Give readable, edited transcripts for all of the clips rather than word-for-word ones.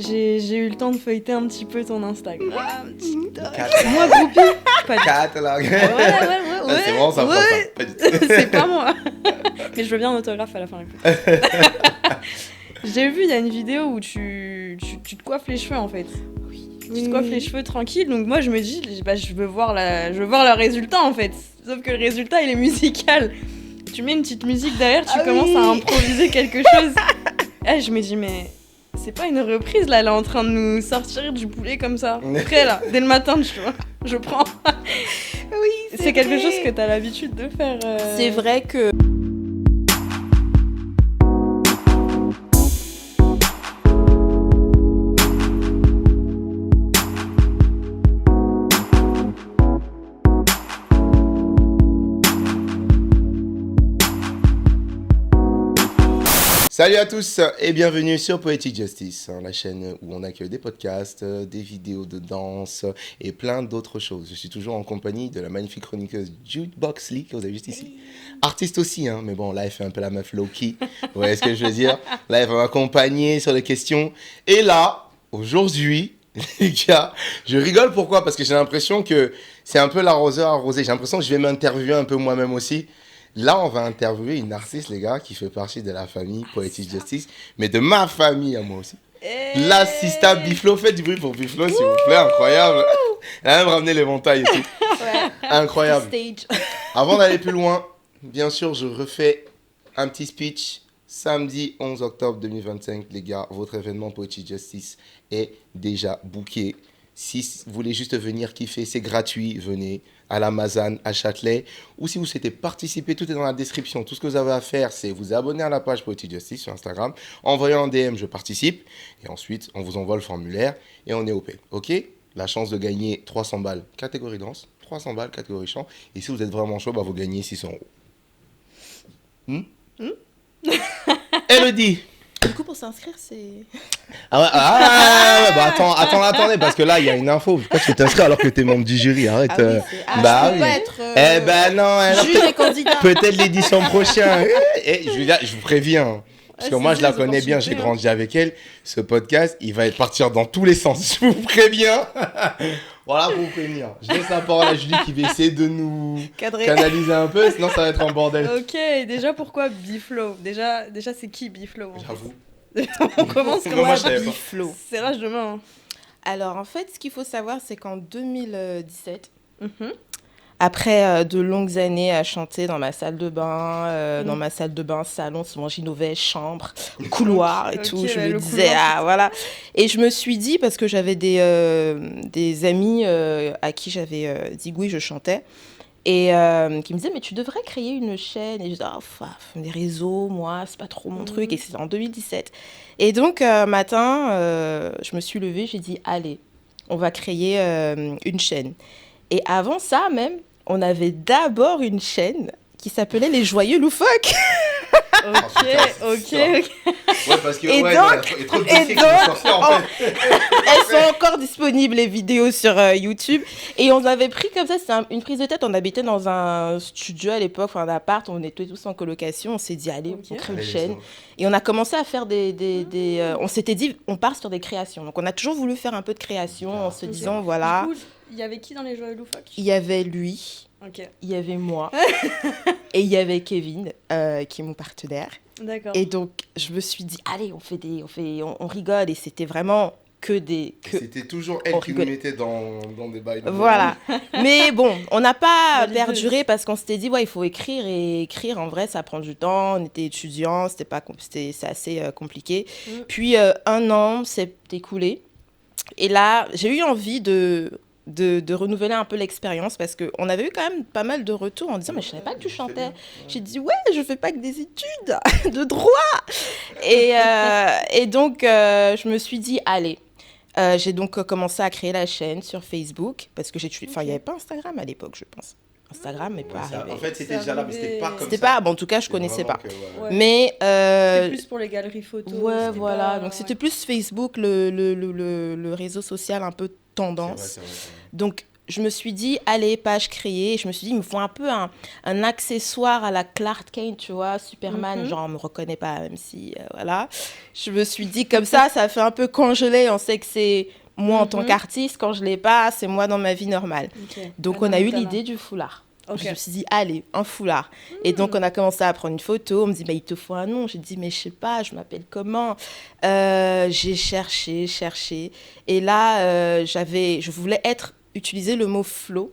J'ai eu le temps de feuilleter un petit peu ton Instagram, TikTok. Catalogue. Moi, groupie, pas du tout. Catalogue. Ouais. C'est vraiment sympa, ça. Pas du tout. C'est pas moi. Mais je veux bien un autographe à la fin. J'ai vu, il y a une vidéo où tu te coiffes les cheveux en fait. Tu te coiffes les cheveux tranquille, donc moi je me dis, je veux voir le résultat en fait. Sauf que le résultat il est musical. Tu mets une petite musique derrière, tu commences à improviser quelque chose. Et je me dis, mais c'est pas une reprise là, elle est en train de nous sortir du poulet comme ça. Prêt là, dès le matin, tu vois, je prends. Oui, c'est quelque chose que t'as l'habitude de faire. C'est vrai que. Salut à tous et bienvenue sur Poetic Justice, la chaîne où on accueille des podcasts, des vidéos de danse et plein d'autres choses. Je suis toujours en compagnie de la magnifique chroniqueuse Jude Boxley, que vous avez juste ici. Artiste aussi, hein, mais bon, là, elle fait un peu la meuf low-key. Vous voyez ce que je veux dire? Là, elle va m'accompagner sur les questions. Et là, aujourd'hui, les gars, je rigole pourquoi? Parce que j'ai l'impression que c'est un peu l'arroseur arrosé. J'ai l'impression que je vais m'interviewer un peu moi-même aussi. Là, on va interviewer une artiste, les gars, qui fait partie de la famille Poetic Justice, mais de ma famille à moi aussi. La Sista Biflo. Faites du bruit pour Biflo, s'il vous plaît. Incroyable. Elle a même ramené l'éventail ici. Ouais. Incroyable. Stage. Avant d'aller plus loin, bien sûr, je refais un petit speech. Samedi 11 octobre 2025, les gars, votre événement Poetic Justice est déjà booké. Si vous voulez juste venir kiffer, c'est gratuit, venez à la Mazane, à Châtelet. Ou si vous souhaitez participer, tout est dans la description. Tout ce que vous avez à faire, c'est vous abonner à la page Poetic Justice sur Instagram, envoyer un DM, je participe, et ensuite, on vous envoie le formulaire et on est OP. OK? La chance de gagner 300 balles catégorie danse, 300 balles catégorie chant, et si vous êtes vraiment chaud, bah, vous gagnez 600 €. Elodie. Du coup, pour s'inscrire, c'est. Ouais, bah attendez, parce que là, il y a une info. Pourquoi tu veux t'inscrire alors que t'es membre du jury? Arrête. Ah oui, bah je peux oui. pas être. Eh ben non, alors, Juge et candidat. peut-être l'édition prochaine. Et je vous préviens. Parce que moi, je la des connais bien, j'ai opportunités, grandi avec elle. Ce podcast, il va partir dans tous les sens. Je vous préviens. Voilà pour vous prévenir. Je laisse la parole à Julie qui va essayer de nous Cadré. canaliser un peu, sinon ça va être un bordel. Ok, déjà pourquoi Biflo? Déjà c'est qui Biflo? J'avoue. On commence Moi, comme je savais pas. Biflo. C'est rage demain. Alors, en fait, ce qu'il faut savoir, c'est qu'en 2017, après de longues années à chanter dans ma salle de bain, dans ma salle de bain, salon, souvent j'innovais, chambre, couloir et Ok, tout, je ouais, me le disais, couloir, ah voilà. Et je me suis dit, parce que j'avais des amis à qui j'avais dit que oui, je chantais, et qui me disaient, mais tu devrais créer une chaîne. Et je disais, les réseaux, moi, c'est pas trop mon truc. Et c'était en 2017. Et donc, matin, je me suis levée, j'ai dit, allez, on va créer une chaîne. Et avant ça, même, on avait d'abord une chaîne qui s'appelait Les Joyeux Loufoques. Ok. Ouais, parce que Et ouais, donc- il y a trop de et dossiers qui sont sortis en fait. Elles sont encore disponibles, les vidéos sur YouTube. Et on avait pris comme ça, c'est une prise de tête. On habitait dans un studio à l'époque, enfin un appart, on était tous en colocation. On s'est dit, allez, Ok. on crée une Allez, chaîne. let's go. Et on a commencé à faire on s'était dit, on part sur des créations. Donc on a toujours voulu faire un peu de création en se Ok. disant, voilà, Du coup, il y avait qui dans les Joyeux Loufoques? il y avait lui, Ok, il y avait moi, et il y avait Kevin, qui est mon partenaire. d'accord. Et donc, je me suis dit, allez, on rigole. Et c'était vraiment que des... C'était toujours elle on qui nous rigole. mettait dans des bails. de Voilà. Mais bon, on n'a pas Valideuse. perduré parce qu'on s'était dit, ouais, il faut écrire. Et écrire, en vrai, ça prend du temps. On était étudiants, c'est assez compliqué. Puis, 1 an s'est écoulé. Et là, j'ai eu envie de renouveler un peu l'expérience parce qu'on avait eu quand même pas mal de retours en disant, mais je savais pas que tu chantais. J'ai dit, ouais, je fais pas que des études de droit. Et donc, je me suis dit, allez. J'ai donc commencé à créer la chaîne sur Facebook parce que il n'y avait pas Instagram à l'époque, je pense. Instagram n'est pas arrivé. En fait, c'était déjà là, mais c'était pas comme ça. C'était pas, bon, en tout cas, je C'était connaissais vraiment pas. que, ouais. Ouais. Mais C'était plus pour les galeries photos. ouais, c'était voilà. pas- Donc c'était ouais. plus Facebook, le réseau social un peu C'est vrai, tendance. c'est vrai. Donc je me suis dit, allez, page créée. Je me suis dit, il me faut un peu un accessoire à la Clark Kent, tu vois, Superman. Genre, on me reconnaît pas, même si, voilà. Je me suis dit, comme ça fait un peu congelé. On sait que c'est moi en tant qu'artiste. Quand je l'ai pas, c'est moi dans ma vie normale. Okay. Donc, on a eu l'idée du foulard. Okay. Je me suis dit, allez, un foulard. Et donc, on a commencé à prendre une photo. On me dit, il te faut un nom. J'ai dit, mais je sais pas, je m'appelle comment. J'ai cherché. Et là, je voulais utiliser le mot Flo,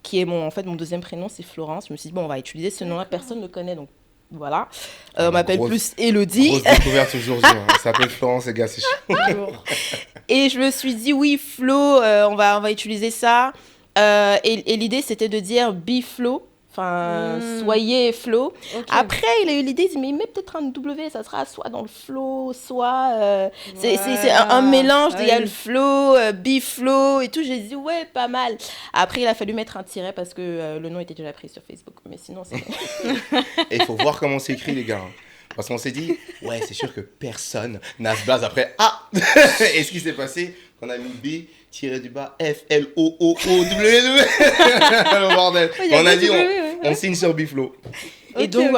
qui est mon deuxième prénom, c'est Florence. Je me suis dit, bon, on va utiliser ce nom-là, personne ne le connaît, donc voilà. On m'appelle plus Élodie. Grosse découverte aujourd'hui, ça s'appelle Florence, les gars, c'est chaud. Et je me suis dit, oui, Flo, on va utiliser ça. Et l'idée, c'était de dire be Flo, soyez Flo. Okay. Après, il a eu l'idée, il dit, mais il met peut-être un W, ça sera soit dans le flow, soit... c'est un mélange, il y a le flow, be Flo et tout. J'ai dit, ouais, pas mal. Après, il a fallu mettre un tiret parce que le nom était déjà pris sur Facebook. Mais sinon, c'est... Et il faut voir comment c'est écrit, les gars. Parce qu'on s'est dit, ouais, c'est sûr que personne n'a ce blaze après. Ah. Et ce qui s'est passé, qu'on a mis B tiré du bas F-L-O-O-O-W. Le bordel. On a dit, on signe sur Biflo. Et donc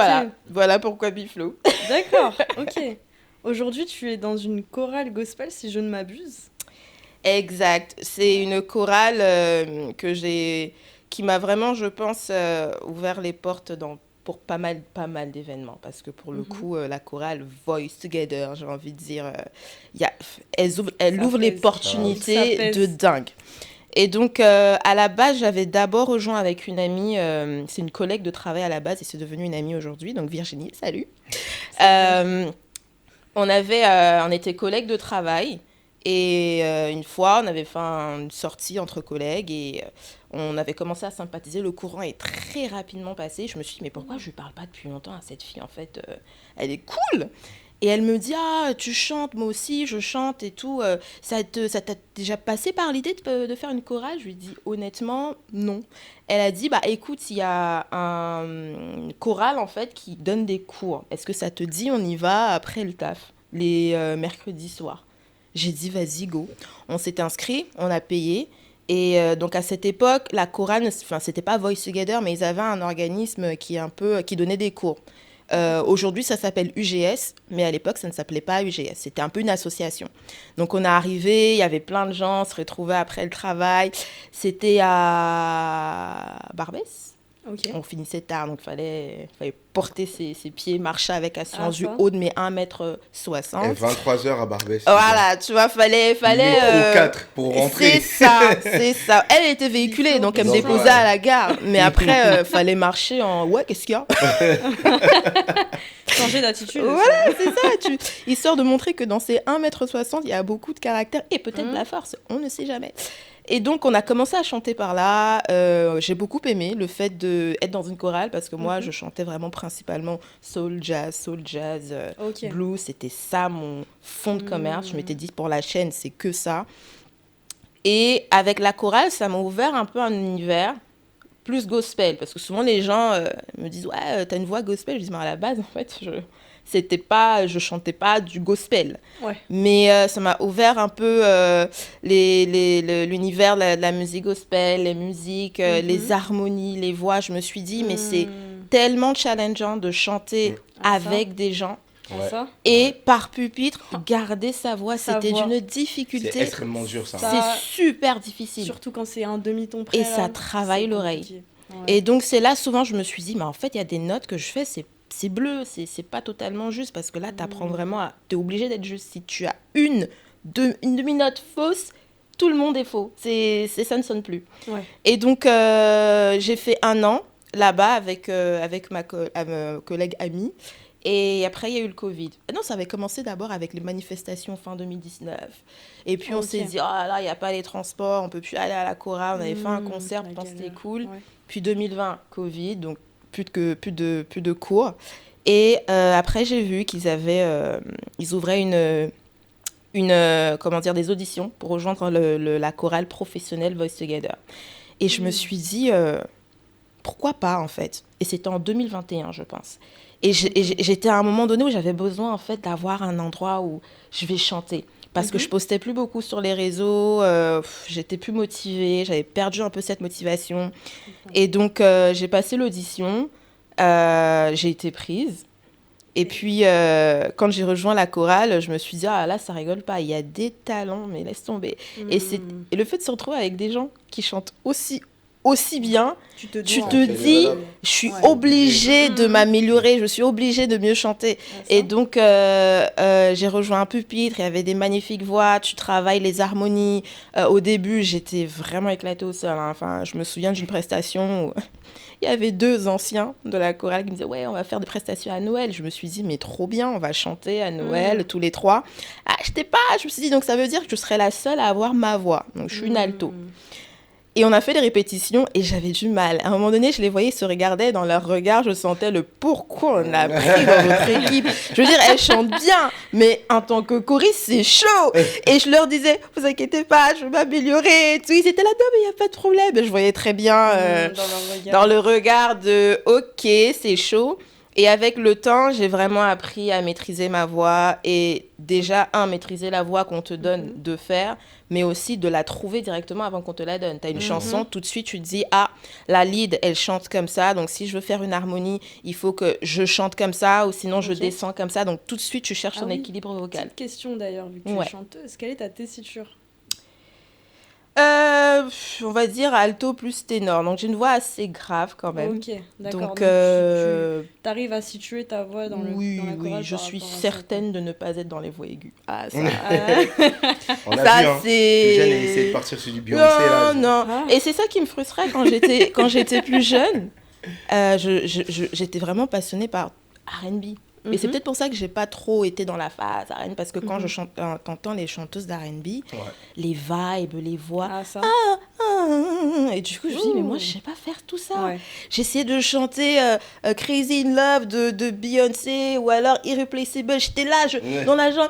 voilà pourquoi Biflo. D'accord, ok. Aujourd'hui, tu es dans une chorale gospel, si je ne m'abuse. Exact. C'est une chorale qui m'a vraiment, je pense, ouvert les portes pour pas mal d'événements, parce que pour le coup, la chorale Voice Together, j'ai envie de dire, elle ouvre l'opportunité de dingue. Et donc, à la base, j'avais d'abord rejoint avec une amie, c'est une collègue de travail à la base, et c'est devenu une amie aujourd'hui, donc Virginie, salut. On était collègues de travail, et une fois, on avait fait une sortie entre collègues, et on avait commencé à sympathiser. Le courant est très rapidement passé. Je me suis dit, mais pourquoi je ne parle pas depuis longtemps à cette fille? En fait, elle est cool. Et elle me dit, ah, tu chantes, moi aussi, je chante et tout. Ça t'a déjà passé par l'idée de faire une chorale? Je lui dis, honnêtement, non. Elle a dit, bah écoute, il y a un chorale, en fait, qui donne des cours. Est-ce que ça te dit, on y va après le taf, les mercredis soirs? J'ai dit, vas-y, go. On s'est inscrit, on a payé. Et donc, à cette époque, la chorale, c'était pas Voice Together, mais ils avaient un organisme qui donnait des cours. Aujourd'hui, ça s'appelle UGS, mais à l'époque, ça ne s'appelait pas UGS. C'était un peu une association. Donc, on est arrivé, il y avait plein de gens, on se retrouvait après le travail. C'était à Barbès. Okay. On finissait tard, donc il fallait porter ses pieds, marcher avec assurance du haut de mes 1m60. Et 23h à Barbès. Voilà, tu vois, fallait 4 pour rentrer. C'est ça. Elle était véhiculée, donc elle me déposait à la gare. Mais après, fallait marcher en... Ouais, qu'est-ce qu'il y a? Changer d'attitude. Voilà, c'est ça. Histoire de montrer que dans ces 1m60, il y a beaucoup de caractère et peut-être de la force. On ne sait jamais. Et donc, on a commencé à chanter par là. J'ai beaucoup aimé le fait d'être dans une chorale parce que moi, je chantais vraiment principalement soul jazz, blues. C'était ça, mon fond de commerce. Je m'étais dit, pour la chaîne, c'est que ça. Et avec la chorale, ça m'a ouvert un peu un univers plus gospel. Parce que souvent, les gens me disent, ouais, t'as une voix gospel. Je dis, mais à la base, en fait, je chantais pas du gospel. Ouais. Mais ça m'a ouvert un peu l'univers de la musique gospel, les musiques, les harmonies, les voix. Je me suis dit, mais c'est tellement challengeant de chanter avec des gens. Ouais. Et par pupitre, garder sa voix, c'était d'une difficulté. C'est extrêmement dur, ça. C'est super difficile. Surtout quand c'est un demi-ton près. Et ça travaille l'oreille. Ouais. Et donc, c'est là, souvent, je me suis dit, mais en fait, il y a des notes que je fais, c'est bleu, c'est pas totalement juste parce que là, t'apprends vraiment à... T'es obligé d'être juste. Si tu as une demi-note fausse, tout le monde est faux. Ça ne sonne plus. Ouais. Et donc, j'ai fait 1 an là-bas avec ma collègue amie. Et après, il y a eu le Covid. Non, ça avait commencé d'abord avec les manifestations fin 2019. Et puis, on s'est dit, oh là, il n'y a pas les transports, on ne peut plus aller à la chorale. On avait fait un concert, on pensait que c'était cool. Ouais. Puis 2020, Covid, donc plus de cours. Et après, j'ai vu qu'ils ouvraient des auditions pour rejoindre la chorale professionnelle Voice Together. Et je me suis dit, pourquoi pas, en fait? Et c'était en 2021, je pense. Et j'étais à un moment donné où j'avais besoin, en fait, d'avoir un endroit où je vais chanter. parce que je postais plus beaucoup sur les réseaux, j'étais plus motivée, j'avais perdu un peu cette motivation. Et donc, j'ai passé l'audition, j'ai été prise. Et puis, quand j'ai rejoint la chorale, je me suis dit, ah là, ça rigole pas, il y a des talents, mais laisse tomber. Et le fait de se retrouver avec des gens qui chantent aussi bien, tu te dis, je suis obligée de m'améliorer, je suis obligée de mieux chanter. Et donc, j'ai rejoint un pupitre, il y avait des magnifiques voix, tu travailles les harmonies. Au début, j'étais vraiment éclatée au sol. Hein. Enfin, je me souviens d'une prestation où il y avait 2 anciens de la chorale qui me disaient, ouais, on va faire des prestations à Noël. Je me suis dit, mais trop bien, on va chanter à Noël, tous les 3. Ah, je me suis dit, donc ça veut dire que je serai la seule à avoir ma voix. Donc, je suis une alto. Et on a fait des répétitions et j'avais du mal. À un moment donné, je les voyais se regarder dans leur regard. Je sentais le pourquoi on a pris dans notre équipe. Je veux dire, elles chantent bien, mais en tant que choriste, c'est chaud. Et je leur disais, vous inquiétez pas, je vais m'améliorer. Tout. Ils étaient là, non, mais il n'y a pas de problème. Et je voyais très bien dans le regard de, ok, c'est chaud. Et avec le temps, j'ai vraiment appris à maîtriser ma voix et déjà, maîtriser la voix qu'on te donne de faire, mais aussi de la trouver directement avant qu'on te la donne. Tu as une chanson, tout de suite, tu te dis, ah, la lead, elle chante comme ça, donc si je veux faire une harmonie, il faut que je chante comme ça, ou sinon je descends comme ça. Donc tout de suite, tu cherches ton équilibre vocal. Petite question d'ailleurs, vu que tu es chanteuse, quelle est ta tessiture ? On va dire alto plus ténor. Donc, j'ai une voix assez grave quand même. Ok, d'accord. Donc, tu arrives à situer ta voix dans la chorale. Oui, je suis certaine de ne pas être dans les voix aiguës. Ah, ça... On a vu, hein. C'est... Plus jeune, elle essaie de partir sur du Beyoncé. Non. Et c'est ça qui me frustrait quand j'étais plus jeune. J'étais vraiment passionnée par R&B. Et c'est peut-être pour ça que j'ai pas trop été dans la phase R&B, parce que quand t'entends les chanteuses d'R&B, les vibes, les voix, et du coup je me dis mais moi je sais pas faire tout ça. J'essayais de chanter Crazy in Love de Beyoncé ou alors Irreplaceable, j'étais là dans la jambe,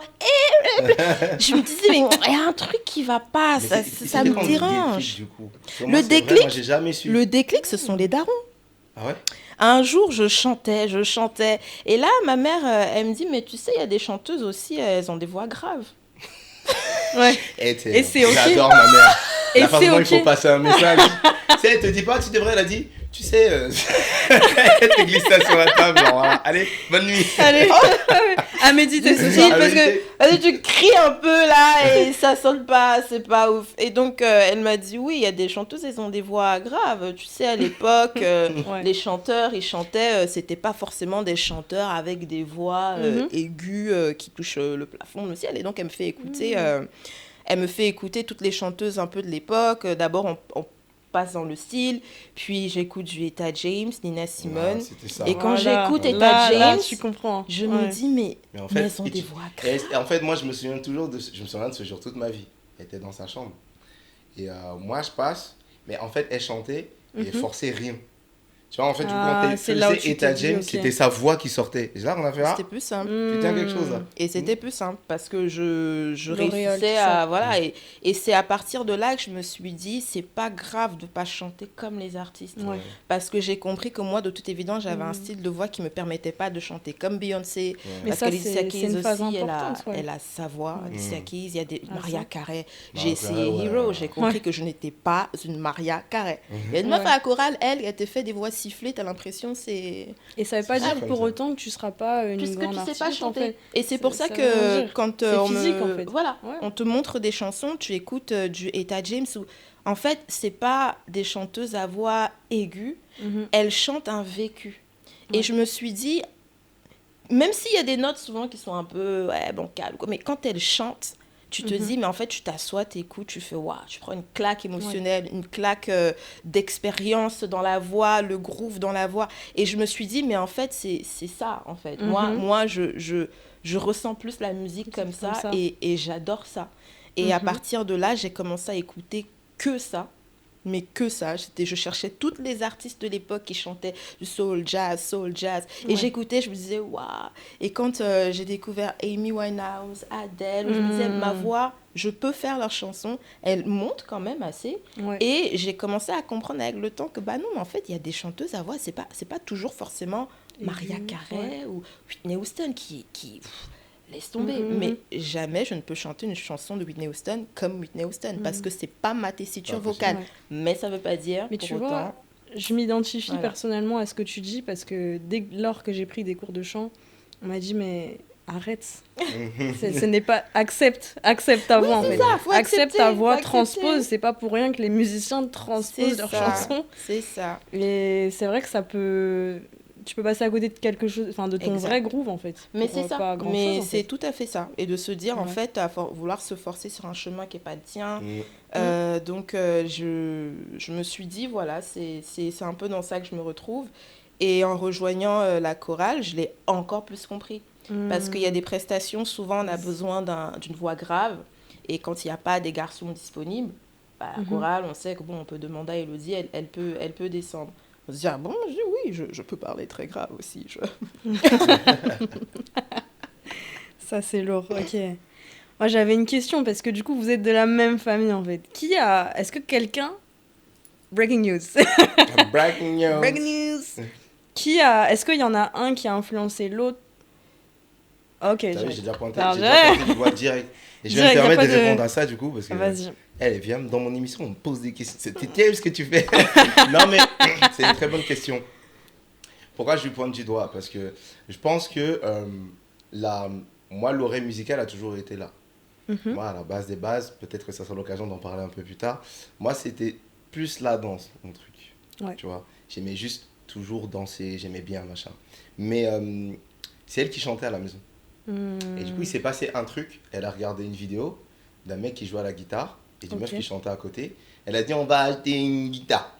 je me disais mais il y a un truc qui va pas, ça me dérange. Le déclic, ce sont les darons. Ah ouais? Un jour, je chantais. Et là, ma mère, elle me dit, mais tu sais, il y a des chanteuses aussi, elles ont des voix graves. Et c'est ok. J'adore ma mère. Et la façon dont il faut ok. passer un message. Tu sais, elle te dit pas, tu devrais, elle a dit, tu sais, elle te glisse ça sur la table, genre, voilà. Allez, bonne nuit. Allez, à méditer ceci, parce que tu cries un peu là et ça sonne pas, c'est pas ouf. Et donc, elle m'a dit, oui, il y a des chanteuses, elles ont des voix graves. Tu sais, à l'époque, les chanteurs, ils chantaient, c'était pas forcément des chanteurs avec des voix aiguës qui touchent le plafond, le ciel. Et donc, elle me fait écouter... Elle me fait écouter toutes les chanteuses un peu de l'époque. D'abord, on passe dans le style, puis j'écoute du Etta James, Nina Simone. Et quand j'écoute Etta James, tu comprends. Je me dis, mais en fait, elles ont des voix graves. Et en fait, moi, je me souviens de ce jour toute ma vie. Elle était dans sa chambre. Et moi, je passe, mais en fait, elle chantait et elle forçait rien. Tu vois, en fait, du coup, quand elle faisait Etta James, c'était sa voix qui sortait. Et là, on a fait C'était plus simple. Tu tiens quelque chose là. Et c'était plus simple parce que je réussissais à... Voilà, et c'est à partir de là que je me suis dit, c'est pas grave de pas chanter comme les artistes. Parce que j'ai compris que moi, de toute évidence, j'avais un style de voix qui me permettait pas de chanter comme Beyoncé. Mais parce ça, Alicia Keys aussi, elle a sa voix. Alicia Keys, il y a des... Mariah Carey. J'ai essayé Hero, j'ai compris que je n'étais pas une Mariah Carey. Il y a une meuf à la chorale, elle te fait des voix siffler, t'as l'impression c'est... Et ça veut pas dire pour autant que tu seras pas une grande artiste, sais pas chanter. En fait. Et c'est pour ça que quand on te montre des chansons, tu écoutes du Etta James où en fait, c'est pas des chanteuses à voix aiguë, elles chantent un vécu. Et je me suis dit, même s'il y a des notes souvent qui sont un peu bancales, mais quand elles chantent, tu te dis, mais en fait, tu t'assois, t'écoutes, tu fais, waouh, tu prends une claque émotionnelle, une claque d'expérience dans la voix, le groove dans la voix. Et je me suis dit, mais en fait, c'est ça, en fait. Moi, je ressens plus la musique comme ça. Et j'adore ça. Et à partir de là, j'ai commencé à écouter que ça. Mais que ça, je cherchais toutes les artistes de l'époque qui chantaient du soul jazz. Et j'écoutais, je me disais, waouh. Et quand j'ai découvert Amy Winehouse, Adele, je me disais, ma voix, je peux faire leurs chansons. Elle monte quand même assez. Et j'ai commencé à comprendre avec le temps que, bah non, mais en fait, il y a des chanteuses à voix, c'est pas toujours forcément Mariah Carey ou Whitney Houston qui laisse tomber. Mais jamais je ne peux chanter une chanson de Whitney Houston comme Whitney Houston, parce que c'est pas ma tessiture vocale. Ouais. Mais ça veut pas dire, Mais pour tu autant... vois, je m'identifie Voilà. personnellement à ce que tu dis parce que dès lors que j'ai pris des cours de chant, on m'a dit mais arrête. Ce n'est pas accepte ta voix en fait. ça, faut Accepte accepter, ta voix, faut accepter. transpose, c'est pas pour rien que les musiciens transposent C'est leurs ça. chansons. C'est ça. Et c'est vrai que tu peux passer à côté de quelque chose, enfin de ton Exact. vrai groove en fait. Mais pour, c'est ça. pas grand Mais chose, en c'est fait. tout à fait ça. Et de se dire, en Ouais. fait, vouloir se forcer sur un chemin qui n'est pas le tien. Donc, je me suis dit, voilà, c'est un peu dans ça que je me retrouve. Et en rejoignant la chorale, je l'ai encore plus compris. Parce qu'il y a des prestations, souvent, on a besoin d'une voix grave. Et quand il n'y a pas des garçons disponibles, bah, la chorale, on sait que bon, on peut demander à Elodie, elle peut descendre. On se dit, ah bon, je dis oui, je peux parler très grave aussi. Ça c'est lourd, ok. Moi j'avais une question parce que du coup vous êtes de la même famille en fait. Est-ce que quelqu'un... Breaking news. Breaking news. Breaking news. Est-ce qu'il y en a un qui a influencé l'autre? Ok, T'as vu, direct. j'ai déjà pointé, Alors, j'ai déjà pointé du doigt direct. Et je vais me Direct, y a permettre pas de de- répondre à ça du coup, parce que Vas-y. elle vient dans mon émission, on me pose des questions. C'est terrible ce que tu fais. Non mais c'est une très bonne question. Pourquoi je lui pointe du doigt? Parce que je pense que moi, l'oreille musicale a toujours été là. Moi, à la base des bases, peut-être que ça sera l'occasion d'en parler un peu plus tard. Moi, c'était plus la danse, mon truc. Ouais. Tu vois, j'aimais juste toujours danser, j'aimais bien, machin. Mais c'est elle qui chantait à la maison. Et du coup, il s'est passé un truc. Elle a regardé une vidéo d'un mec qui jouait à la guitare et d'une meuf Ok. qui chantait à côté. Elle a dit, on va acheter une guitare.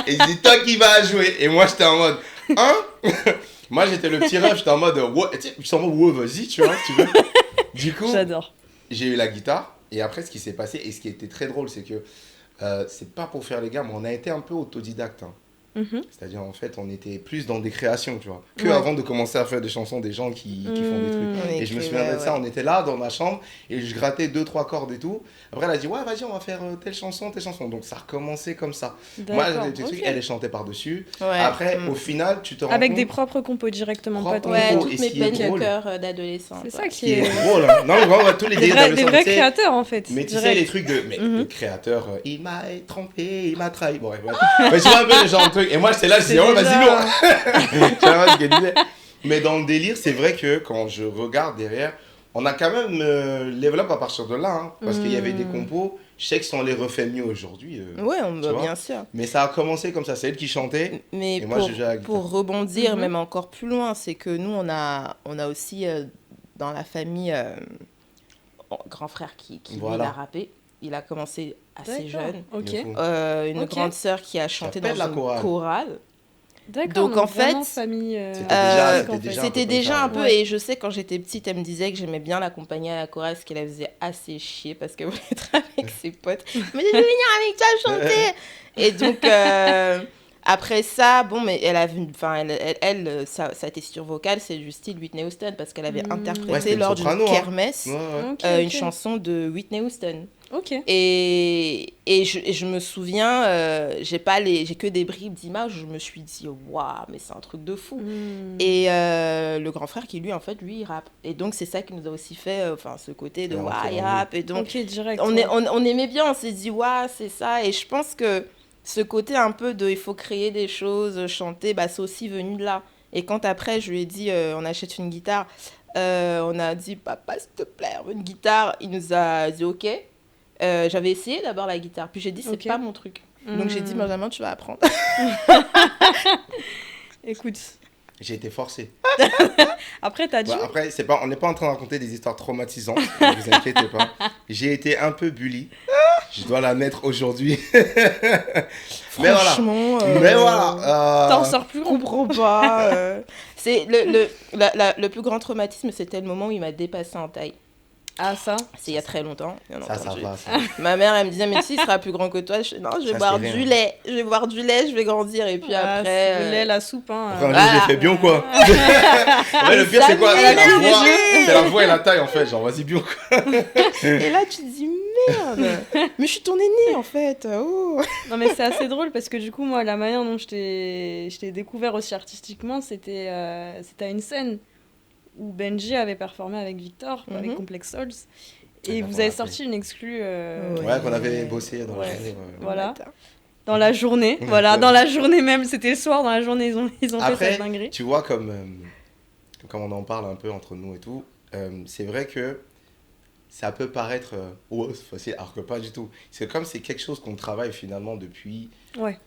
Et c'est toi qui vas jouer. Et moi, j'étais en mode, hein? Moi, j'étais le petit rêve, j'étais en mode, ouais, tu sais, j'étais en mode, ouais, vas-y, tu vois, si tu veux. Du coup, J'adore. j'ai eu la guitare. Et après, ce qui s'est passé, et ce qui était très drôle, c'est que c'est pas pour faire les gars, mais on a été un peu autodidacte. Hein. C'est-à-dire, en fait, on était plus dans des créations, tu vois. Que Ouais. avant de commencer à faire des chansons des gens qui font des trucs. On Et je me écrivait, souviens de ça, ouais. on était là dans ma chambre et je grattais 2-3 cordes et tout. Après, elle a dit, ouais, vas-y, on va faire telle chanson. Donc, ça a recommencé comme ça. Moi, D'accord. j'avais des trucs, Ok. elle les chantait par-dessus. Ouais. Après, au final, tu te rends Avec compte. des propres compos directement, pas ton Ouais, compos. compo. Et toutes ce mes qui est peines de drôle- cœur d'adolescente. C'est ça ouais. qui Qui est est... drôle, hein. Non, mais vraiment, tous les Des délires vrais d'adolescents, tu sais, créateurs en fait. mais tu sais, direct. les trucs de. Mais le créateur, il m'a trompé, il m'a trahi. Bon, bref. Mais tu vois un peu le genre de truc. Et moi, j'étais là, je disais, oh, vas-y, lourd. J'avais pas ce qu'elle disait. Mais dans le délire, c'est vrai que quand je regarde derrière, on a quand même level up à partir de là. Hein, parce qu'il y avait des compos. Je sais que si on les refait mieux aujourd'hui. Ouais, Tu vois bien sûr. Mais ça a commencé comme ça. C'est elle qui chantait. Mais Et moi, je jouais à la guitare. pour rebondir Mhm. même encore plus loin, c'est que nous, on a aussi dans la famille grand frère qui lui, Voilà. il a rappé. Il a commencé assez D'accord. jeune. Ok. De fou. Une Ok. grande sœur qui a chanté dans s'appelle la une chorale. chorale. D'accord. Donc, en vraiment fait, famille. C'était déjà un peu, Ouais. et je sais quand j'étais petite, elle me disait que j'aimais bien l'accompagner à la chorale, ce qui la faisait assez chier parce qu'elle voulait être avec ses potes. Elle me dit, je vais venir avec toi chanter. Et donc, après ça, bon, mais elle a vu, enfin, sa texture vocale, c'est du style Whitney Houston parce qu'elle avait Ouais, interprété c'était une lors d'une soprano, hein. kermesse Ouais, ouais. Ok, une ok. chanson de Whitney Houston. Ok. Et je me souviens, j'ai que des bribes d'images, je me suis dit, waouh, mais c'est un truc de fou. Et le grand frère qui, lui, en fait, lui, il rappe. Et donc, c'est ça qui nous a aussi fait, ce côté de, Et waouh, rentrer il dans le rappe. Et donc, Ok, direct. on, ouais. on aimait bien, on s'est dit, waouh, c'est ça. Et je pense que ce côté un peu de, il faut créer des choses, chanter, bah, c'est aussi venu de là. Et quand après, je lui ai dit, on achète une guitare, on a dit, papa, s'il te plaît, on veut une guitare. Il nous a dit, ok. J'avais essayé d'abord la guitare, puis j'ai dit, c'est Ok. pas mon truc. Donc j'ai dit, Benjamin, tu vas apprendre. Écoute. J'ai été forcé. Après, t'as dit. Ouais, après, on n'est pas en train de raconter des histoires traumatisantes, ne vous inquiétez pas. J'ai été un peu bully. Je dois l'admettre aujourd'hui. Mais voilà. Franchement, Mais voilà. T'en sors plus je gros. comprends pas. C'est le plus grand traumatisme, c'était le moment où il m'a dépassé en taille. Ah, ça. C'est il y a très longtemps, bien Ça entendu. va. Ça. Ma mère, elle me disait, mais si, il sera plus grand que toi. Je dis, non, je vais Ça, boire c'est du rien. lait. Je vais boire du lait, je vais grandir. Et puis Ah, après... c'est le lait, la soupe. Hein. Après, un Voilà. jour, j'ai fait bien ou quoi? Ouais, le pire, Ça c'est quoi? m'est C'est la énervé. voix. C'est la voix et la taille, en fait. Genre, vas-y, bien ou quoi? Et là, tu te dis, merde, mais je suis ton aînée, en fait. Oh. Non, mais c'est assez drôle parce que du coup, moi, la manière dont je t'ai découvert aussi artistiquement, c'était à une scène où Benji avait performé avec Victor, avec Complex Souls. Et bah, vous voilà, avez sorti une exclue. Ouais, qu'on avait bossé dans la Ouais. journée. Voilà. Dans la journée, voilà, dans la journée même, c'était le soir, dans la journée, ils ont fait Après, cette dinguerie. tu vois, comme on en parle un peu entre nous et tout, c'est vrai que ça peut paraître ouais, c'est facile, alors que pas du tout. C'est comme c'est quelque chose qu'on travaille finalement depuis, Ouais.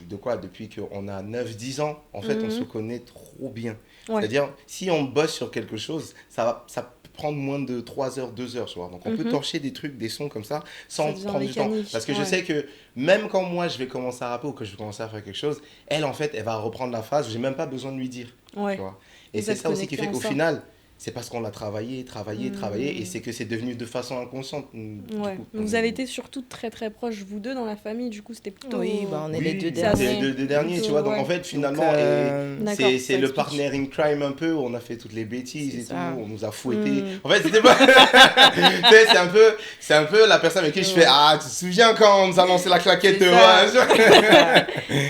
depuis qu'on a 9 10 ans, en fait, on se connaît trop bien. Ouais. C'est-à-dire, si on bosse sur quelque chose, ça peut prendre moins de 3 heures, 2 heures, tu vois. Donc, on peut torcher des trucs, des sons comme ça, sans devient prendre du temps. mécanique, Parce que je sais que même quand moi, je vais commencer à rapper ou que je vais commencer à faire quelque chose, elle, en fait, elle va reprendre la phrase, j'ai même pas besoin de lui dire. Ouais. Tu vois. Et Vous c'est êtes ça aussi qui fait connectés qu'au en ça. final, c'est parce qu'on l'a travaillé, et c'est que c'est devenu de façon inconsciente. Ouais. Vous avez été surtout très très proches, vous deux, dans la famille, du coup, c'était plutôt. Oui, bah, on est Oui, les deux c'est assez- derniers. les deux derniers, tu vois. Donc, Ouais. en fait, finalement, D'accord, c'est ça le explique. partner in crime un peu, où on a fait toutes les bêtises C'est et ça. tout, on nous a fouettés. En fait, c'était pas... Tu sais, c'est un peu la personne avec qui je fais, ah, tu te souviens quand on nous a lancé la claquette C'est ouais, ça.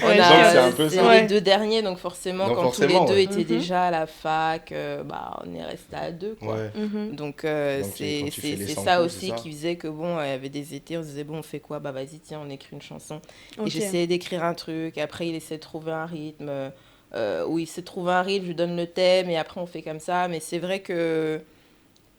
On Ouais, a, donc, c'est un peu c'est ça. les Ouais. deux derniers, donc forcément, Donc quand forcément, tous les deux ouais. étaient déjà à la fac, bah, on est restés à deux, quoi. Ouais. Donc, Donc, c'est quand tu fais les c'est 100 ça coups, aussi c'est ça. qui faisait que, bon, il y avait des étés, on se disait, bon, on fait quoi? Bah, vas-y, tiens, on écrit une chanson. Ok. Et j'essayais d'écrire un truc, après, il essaie de trouver un rythme, où il essaie de trouver un rythme, je lui donne le thème, et après, on fait comme ça. Mais c'est vrai que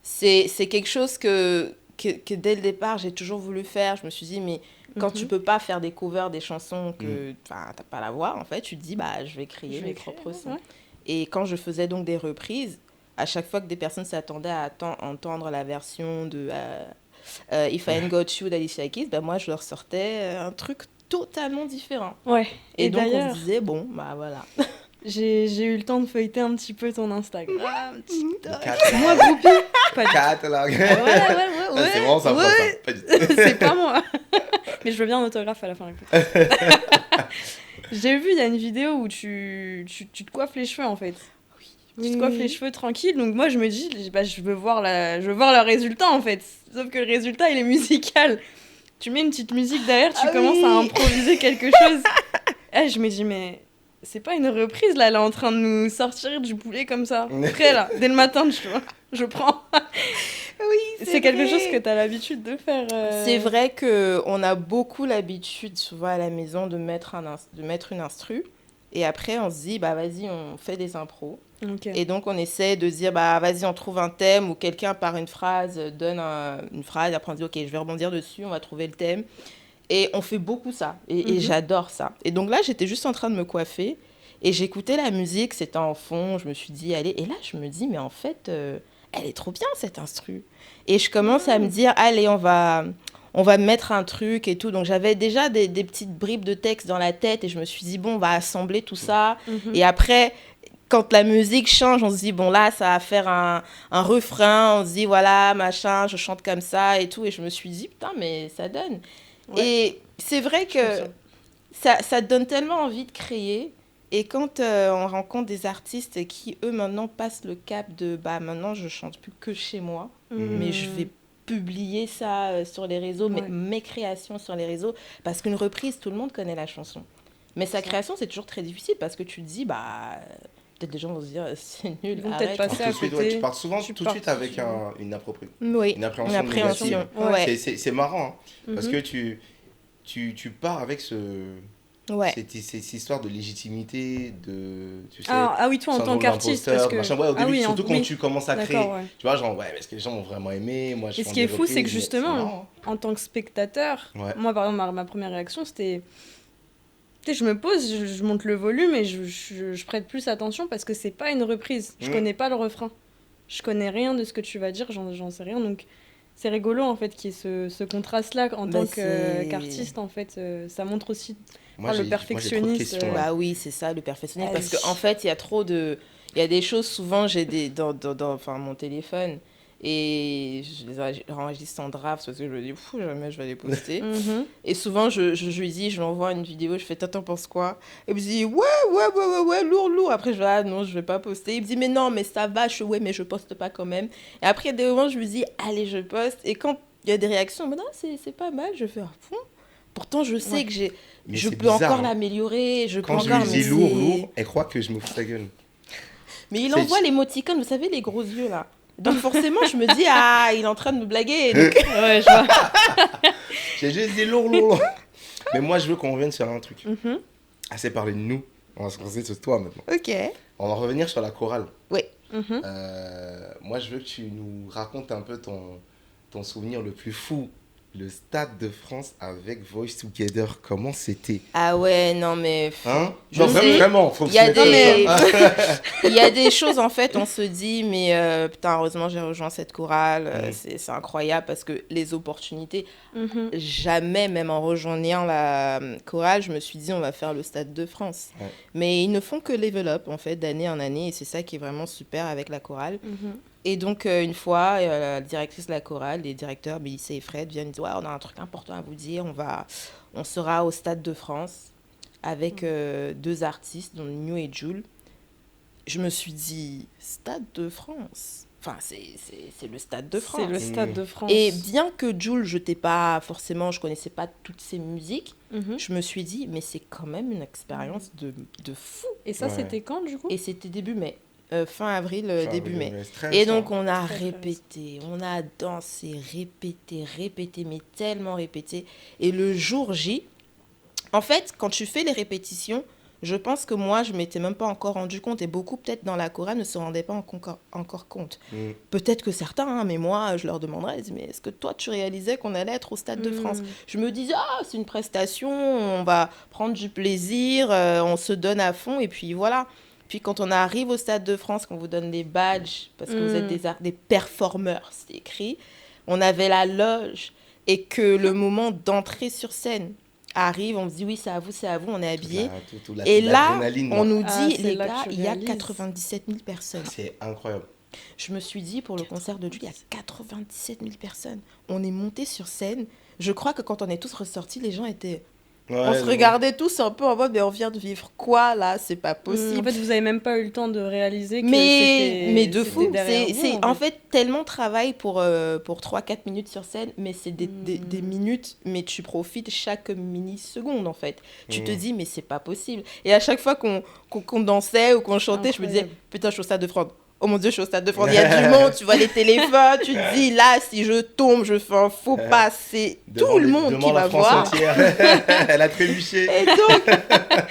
c'est quelque chose que dès le départ, j'ai toujours voulu faire. Je me suis dit, mais quand tu peux pas faire des covers des chansons que t'as pas la voix, en fait, tu te dis, bah, je vais créer mes propres sons. Ouais. Et quand je faisais donc des reprises, à chaque fois que des personnes s'attendaient à entendre la version de If I Ain't Got You d'Alicia Keys, bah, moi, je leur sortais un truc totalement différent. Ouais. Et donc, on d'ailleurs, se disait, bon, bah voilà. j'ai eu le temps de feuilleter un petit peu ton Instagram, TikTok. Catalogue. Moi, groupie, pas du tout. Catalogue. Ouais. Ah, c'est vraiment ça, ouais. ça. Pas du tout. C'est pas moi. Mais je veux bien un autographe à la fin. écoute. J'ai vu, il y a une vidéo où tu te coiffes les cheveux, en fait. Tu te coiffes les cheveux tranquille, donc moi je me dis, bah, je veux voir le résultat, en fait. Sauf que le résultat, il est musical. Tu mets une petite musique derrière, tu commences à improviser quelque chose. Et je me dis, mais c'est pas une reprise, là, elle est en train de nous sortir du poulet comme ça. Prêt, là, dès le matin, tu vois. Je prends. C'est quelque vrai. chose que tu as l'habitude de faire. C'est vrai qu'on a beaucoup l'habitude, souvent à la maison, de mettre une instru. Et après, on se dit, bah vas-y, on fait des impros. Ok. Et donc, on essaie de dire, bah vas-y, on trouve un thème, ou quelqu'un, par une phrase, donne une phrase. Après, on se dit, ok, je vais rebondir dessus, on va trouver le thème. Et on fait beaucoup ça. Et j'adore ça. Et donc là, j'étais juste en train de me coiffer. Et j'écoutais la musique, c'était en fond. Je me suis dit, allez. Et là, je me dis, mais en fait, elle est trop bien, cette instru. Et je commence à me dire, allez, on va mettre un truc et tout. Donc, j'avais déjà des petites bribes de texte dans la tête. Et je me suis dit, bon, on va assembler tout ça. Et après, quand la musique change, on se dit, bon, là, ça va faire un refrain. On se dit, voilà, machin, je chante comme ça et tout. Et je me suis dit, putain, mais ça donne. Ouais. Et c'est vrai que ça donne tellement envie de créer. Et quand on rencontre des artistes qui, eux, maintenant, passent le cap de, bah, maintenant, je chante plus que chez moi, mais je vais publier ça sur les réseaux, mes créations sur les réseaux, parce qu'une reprise, tout le monde connaît la chanson. Mais sa création, c'est toujours très difficile, parce que tu te dis, bah... Peut-être des gens vont se dire, c'est nul, Ils vont arrête. peut-être passer à côté. Ouais, tu pars souvent tout de suite avec une appréhension. Oui, une appréhension négative. Ouais. C'est marrant, hein, parce que tu pars avec cette histoire de légitimité, tu sais, ah oui, toi en tant qu'artiste, parce que... au début, surtout quand tu commences à créer, tu vois, genre, ouais, parce que les gens m'ont vraiment aimé, moi je Et ce qui est fou, c'est que justement, en tant que spectateur, moi par exemple, ma première réaction, c'était... Tu sais, je me pose, je monte le volume et je prête plus attention parce que c'est pas une reprise. Je connais pas le refrain. Je connais rien de ce que tu vas dire, j'en sais rien. Donc c'est rigolo en fait qu'il y ait ce contraste-là en tant qu'artiste. En fait, ça montre aussi le perfectionnisme. Bah oui, c'est ça, le perfectionnisme. Parce qu'en fait, il y a trop de... Il y a des choses, souvent, j'ai dans mon téléphone... Et je les enregistre en draft parce que je me dis, jamais je vais les poster. Et souvent, je lui dis, je lui envoie une vidéo, je fais, t'en penses quoi? Et il me dit, ouais, lourd. Après, je vais, ah non, je vais pas poster. Il me dit, mais non, mais ça va, mais je poste pas quand même. Et après, il y a des moments, je lui dis, allez, je poste. Et quand il y a des réactions, mais non, c'est pas mal, je fais, pourtant, je sais que je peux encore l'améliorer. Quand je lui dis lourd, elle croit que je me fous ta gueule. Mais il C'est- envoie l'émoticône, vous savez, les gros yeux là. Donc forcément, je me dis, ah, il est en train de me blaguer. Donc, Ouais, je vois. J'ai juste dit lourd. Mais moi, je veux qu'on revienne sur un truc. Mhm. Assez parlé de nous. On va se concentrer sur toi maintenant. Ok. On va revenir sur la chorale. Mhm. Moi, je veux que tu nous racontes un peu ton souvenir le plus fou. Le Stade de France avec Voice Together. Comment c'était? Ah ouais, non mais... Hein? Je Non, sais. vraiment, faut que Il y a tu mettes des... ça. Il y a des choses, en fait, on se dit, mais putain, heureusement, j'ai rejoint cette chorale. C'est incroyable parce que les opportunités, Mhm. jamais, même en rejoignant la chorale, je me suis dit, on va faire le Stade de France. Ouais. Mais ils ne font que level up, en fait, d'année en année. Et c'est ça qui est vraiment super avec la chorale. Mhm. Et donc, une fois, la directrice de la chorale, les directeurs, Mélissa et Fred, viennent dire, ouais, on a un truc important à vous dire. On sera au Stade de France avec deux artistes, dont Nino et Jules. Je me suis dit, Stade de France. Enfin, c'est le Stade de France. C'est le Stade de France. Et bien que Jules, je connaissais pas toutes ses musiques, Mhm. je me suis dit, mais c'est quand même une expérience de fou. Et ça, Ouais. c'était quand, du coup? Et c'était début mai, fin avril, Enfin, début mai. mais stress, Et ça. donc, on a Très, très répété, on a dansé, répété, mais tellement répété. Et le jour J, en fait, quand tu fais les répétitions, je pense que moi, je ne m'étais même pas encore rendu compte, et beaucoup peut-être dans la chorale ne se rendaient pas encore compte. Mm. Peut-être que certains, hein, mais moi, je leur demanderais, je dis, mais est-ce que toi, tu réalisais qu'on allait être au Stade de France? Je me disais, ah, c'est une prestation, on va prendre du plaisir, on se donne à fond, et puis voilà. Puis quand on arrive au Stade de France, qu'on vous donne les badges, parce que vous êtes des performeurs, c'est écrit, on avait la loge, et que le moment d'entrer sur scène arrive, on se dit, oui, c'est à vous, on est habillés. Et là, l'adrénaline, on nous Ah, dit, c'est les là gars, que tu il y a réalises. 97 000 personnes. C'est incroyable. Je me suis dit, pour le concert de Jules, il y a 97 000 personnes. On est monté sur scène. Je crois que quand on est tous ressortis, les gens étaient... on se regardait tous un peu en mode, mais on vient de vivre quoi, là? C'est pas possible. En fait, vous avez même pas eu le temps de réaliser que mais de c'était fou, derrière c'est vous, en fait tellement de travail pour 3-4 minutes sur scène, mais c'est des minutes, mais tu profites chaque mini-seconde en fait. Tu te dis, mais c'est pas possible. Et à chaque fois qu'on dansait ou qu'on chantait, je me disais, Incroyable. putain, je suis au Stade de France. Oh mon Dieu, je suis au Stade de France. Il y a du monde, tu vois les téléphones, tu te dis, là, si je tombe, je fais un faux pas, c'est tout le monde qui la va France voir. entière. Elle a trébuché.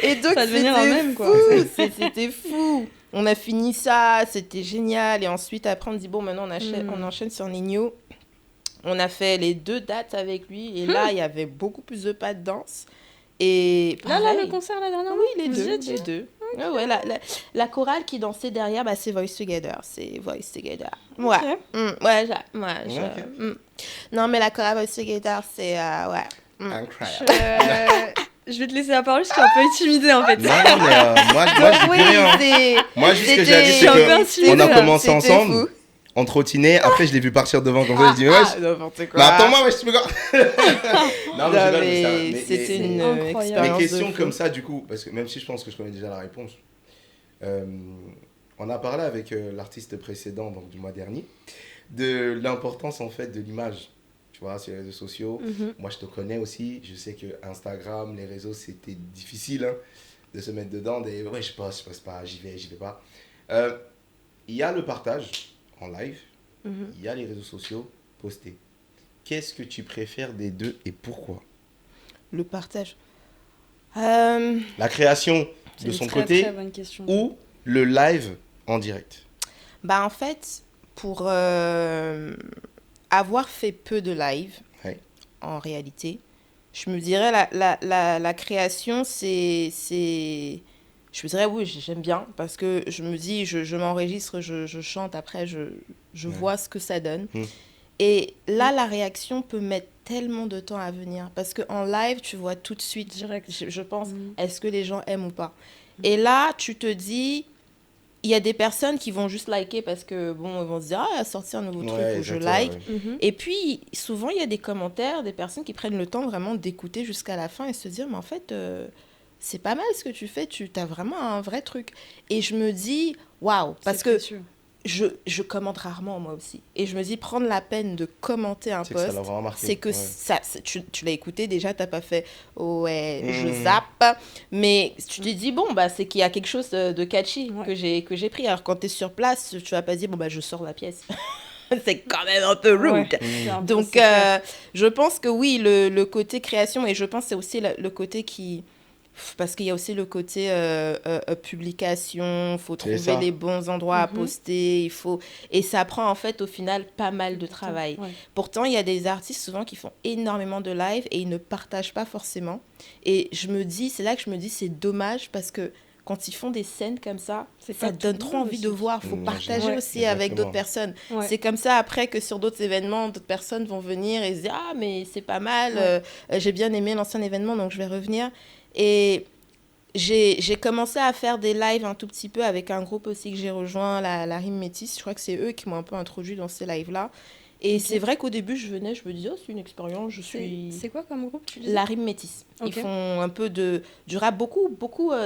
Et donc Ça va devenir un c'était mème, quoi. fou, c'était fou. On a fini ça, c'était génial. Et ensuite, après, on dit, bon, maintenant, on enchaîne sur Nino. On a fait les 2 dates avec lui. Et là, il y avait beaucoup plus de pas de danse. Et Là, pareil, le concert, la dernière oui, les vous y deux, étiez les deux. Ah ouais, la chorale qui dansait derrière, bah, c'est Voice Together. C'est Voice Together. Ouais. Ok. Ouais, Ok. Non, mais la chorale Voice Together, c'est... ouais. Incroyable. Je vais te laisser la parole, je suis un peu intimidée, en fait. Non, mais moi, je dis Oui, rien. c'est... Moi, juste ce que j'ai c'était- dit, Je c'est suis un peu que intimidée, on a là. commencé C'était ensemble, fou. on trottinait. Après, je l'ai vu partir devant comme ça. Je dis, wesh. n'importe quoi. Mais attends-moi, wesh, tu me gars. Non, mais je Non, rigole, mais ça- mais mais- c'était mais- une Incroyable. expérience Mes questions de fou. comme ça, du coup, parce que même si je pense que je connais déjà la réponse, on a parlé avec l'artiste précédent, donc du mois dernier, de l'importance en fait de l'image, tu vois, sur les réseaux sociaux. Moi, je te connais aussi, je sais que Instagram, les réseaux, c'était difficile hein, de se mettre dedans. Ouais, je poste pas, j'y vais pas. Il y a le partage en live, il y a les réseaux sociaux postés. Qu'est-ce que tu préfères des deux et pourquoi? Le partage. La création C'est de une son très, côté très bonne question. ou le live en direct? Bah, en fait, pour avoir fait peu de live, Ouais. en réalité, je me dirais la création, c'est... Je me dirais, oui, j'aime bien, parce que je me dis, je m'enregistre, je chante, après, je vois ce que ça donne. Et là, la réaction peut mettre tellement de temps à venir, parce qu'en live, tu vois tout de suite, Direct. je pense, est-ce que les gens aiment ou pas. Et là, tu te dis, il y a des personnes qui vont juste liker parce que, bon, ils vont se dire, ah, il a sorti un nouveau truc où je exactement, like. ouais. Et puis, souvent, il y a des commentaires, des personnes qui prennent le temps vraiment d'écouter jusqu'à la fin et se dire, mais en fait, c'est pas mal ce que tu fais, tu as vraiment un vrai truc. Et je me dis, waouh, parce C'est que précieux. je commente rarement moi aussi. Et je me dis, prendre la peine de commenter un C'est que ça post, l'a vraiment marqué. c'est que Ouais. tu l'as écouté déjà, t'as pas fait ouais, je zappe. Mais tu te dis, bon, bah, c'est qu'il y a quelque chose de catchy que j'ai pris. Alors quand t'es sur place, tu vas pas dire, bon, bah, je sors la pièce. C'est quand même un peu rude. Ouais, c'est un peu Donc, secret. je pense que oui, le côté création, et je pense que c'est aussi le côté qui... Parce qu'il y a aussi le côté publication, il faut C'est trouver ça. les bons endroits à Mhm. poster, il faut... Et ça prend en fait au final pas mal de travail. Ouais. Pourtant, il y a des artistes souvent qui font énormément de live et ils ne partagent pas forcément. Et je me dis, c'est là que je me dis, c'est dommage parce que quand ils font des scènes comme ça pas tout donne le trop monde envie aussi de voir. Il faut Ouais, partager ouais, aussi avec exactement. d'autres personnes. Ouais. C'est comme ça après que sur d'autres événements, d'autres personnes vont venir et se dire ah mais c'est pas mal, Ouais. j'ai bien aimé l'ancien événement donc je vais revenir. Et j'ai commencé à faire des lives un tout petit peu avec un groupe aussi que j'ai rejoint, la Rime Métis. Je crois que c'est eux qui m'ont un peu introduit dans ces lives-là. Et Ok. c'est vrai qu'au début, je venais, je me disais, oh, c'est une expérience, je suis... C'est quoi comme groupe, tu disais? La Rime Métis. Ok. Ils font un peu du rap, beaucoup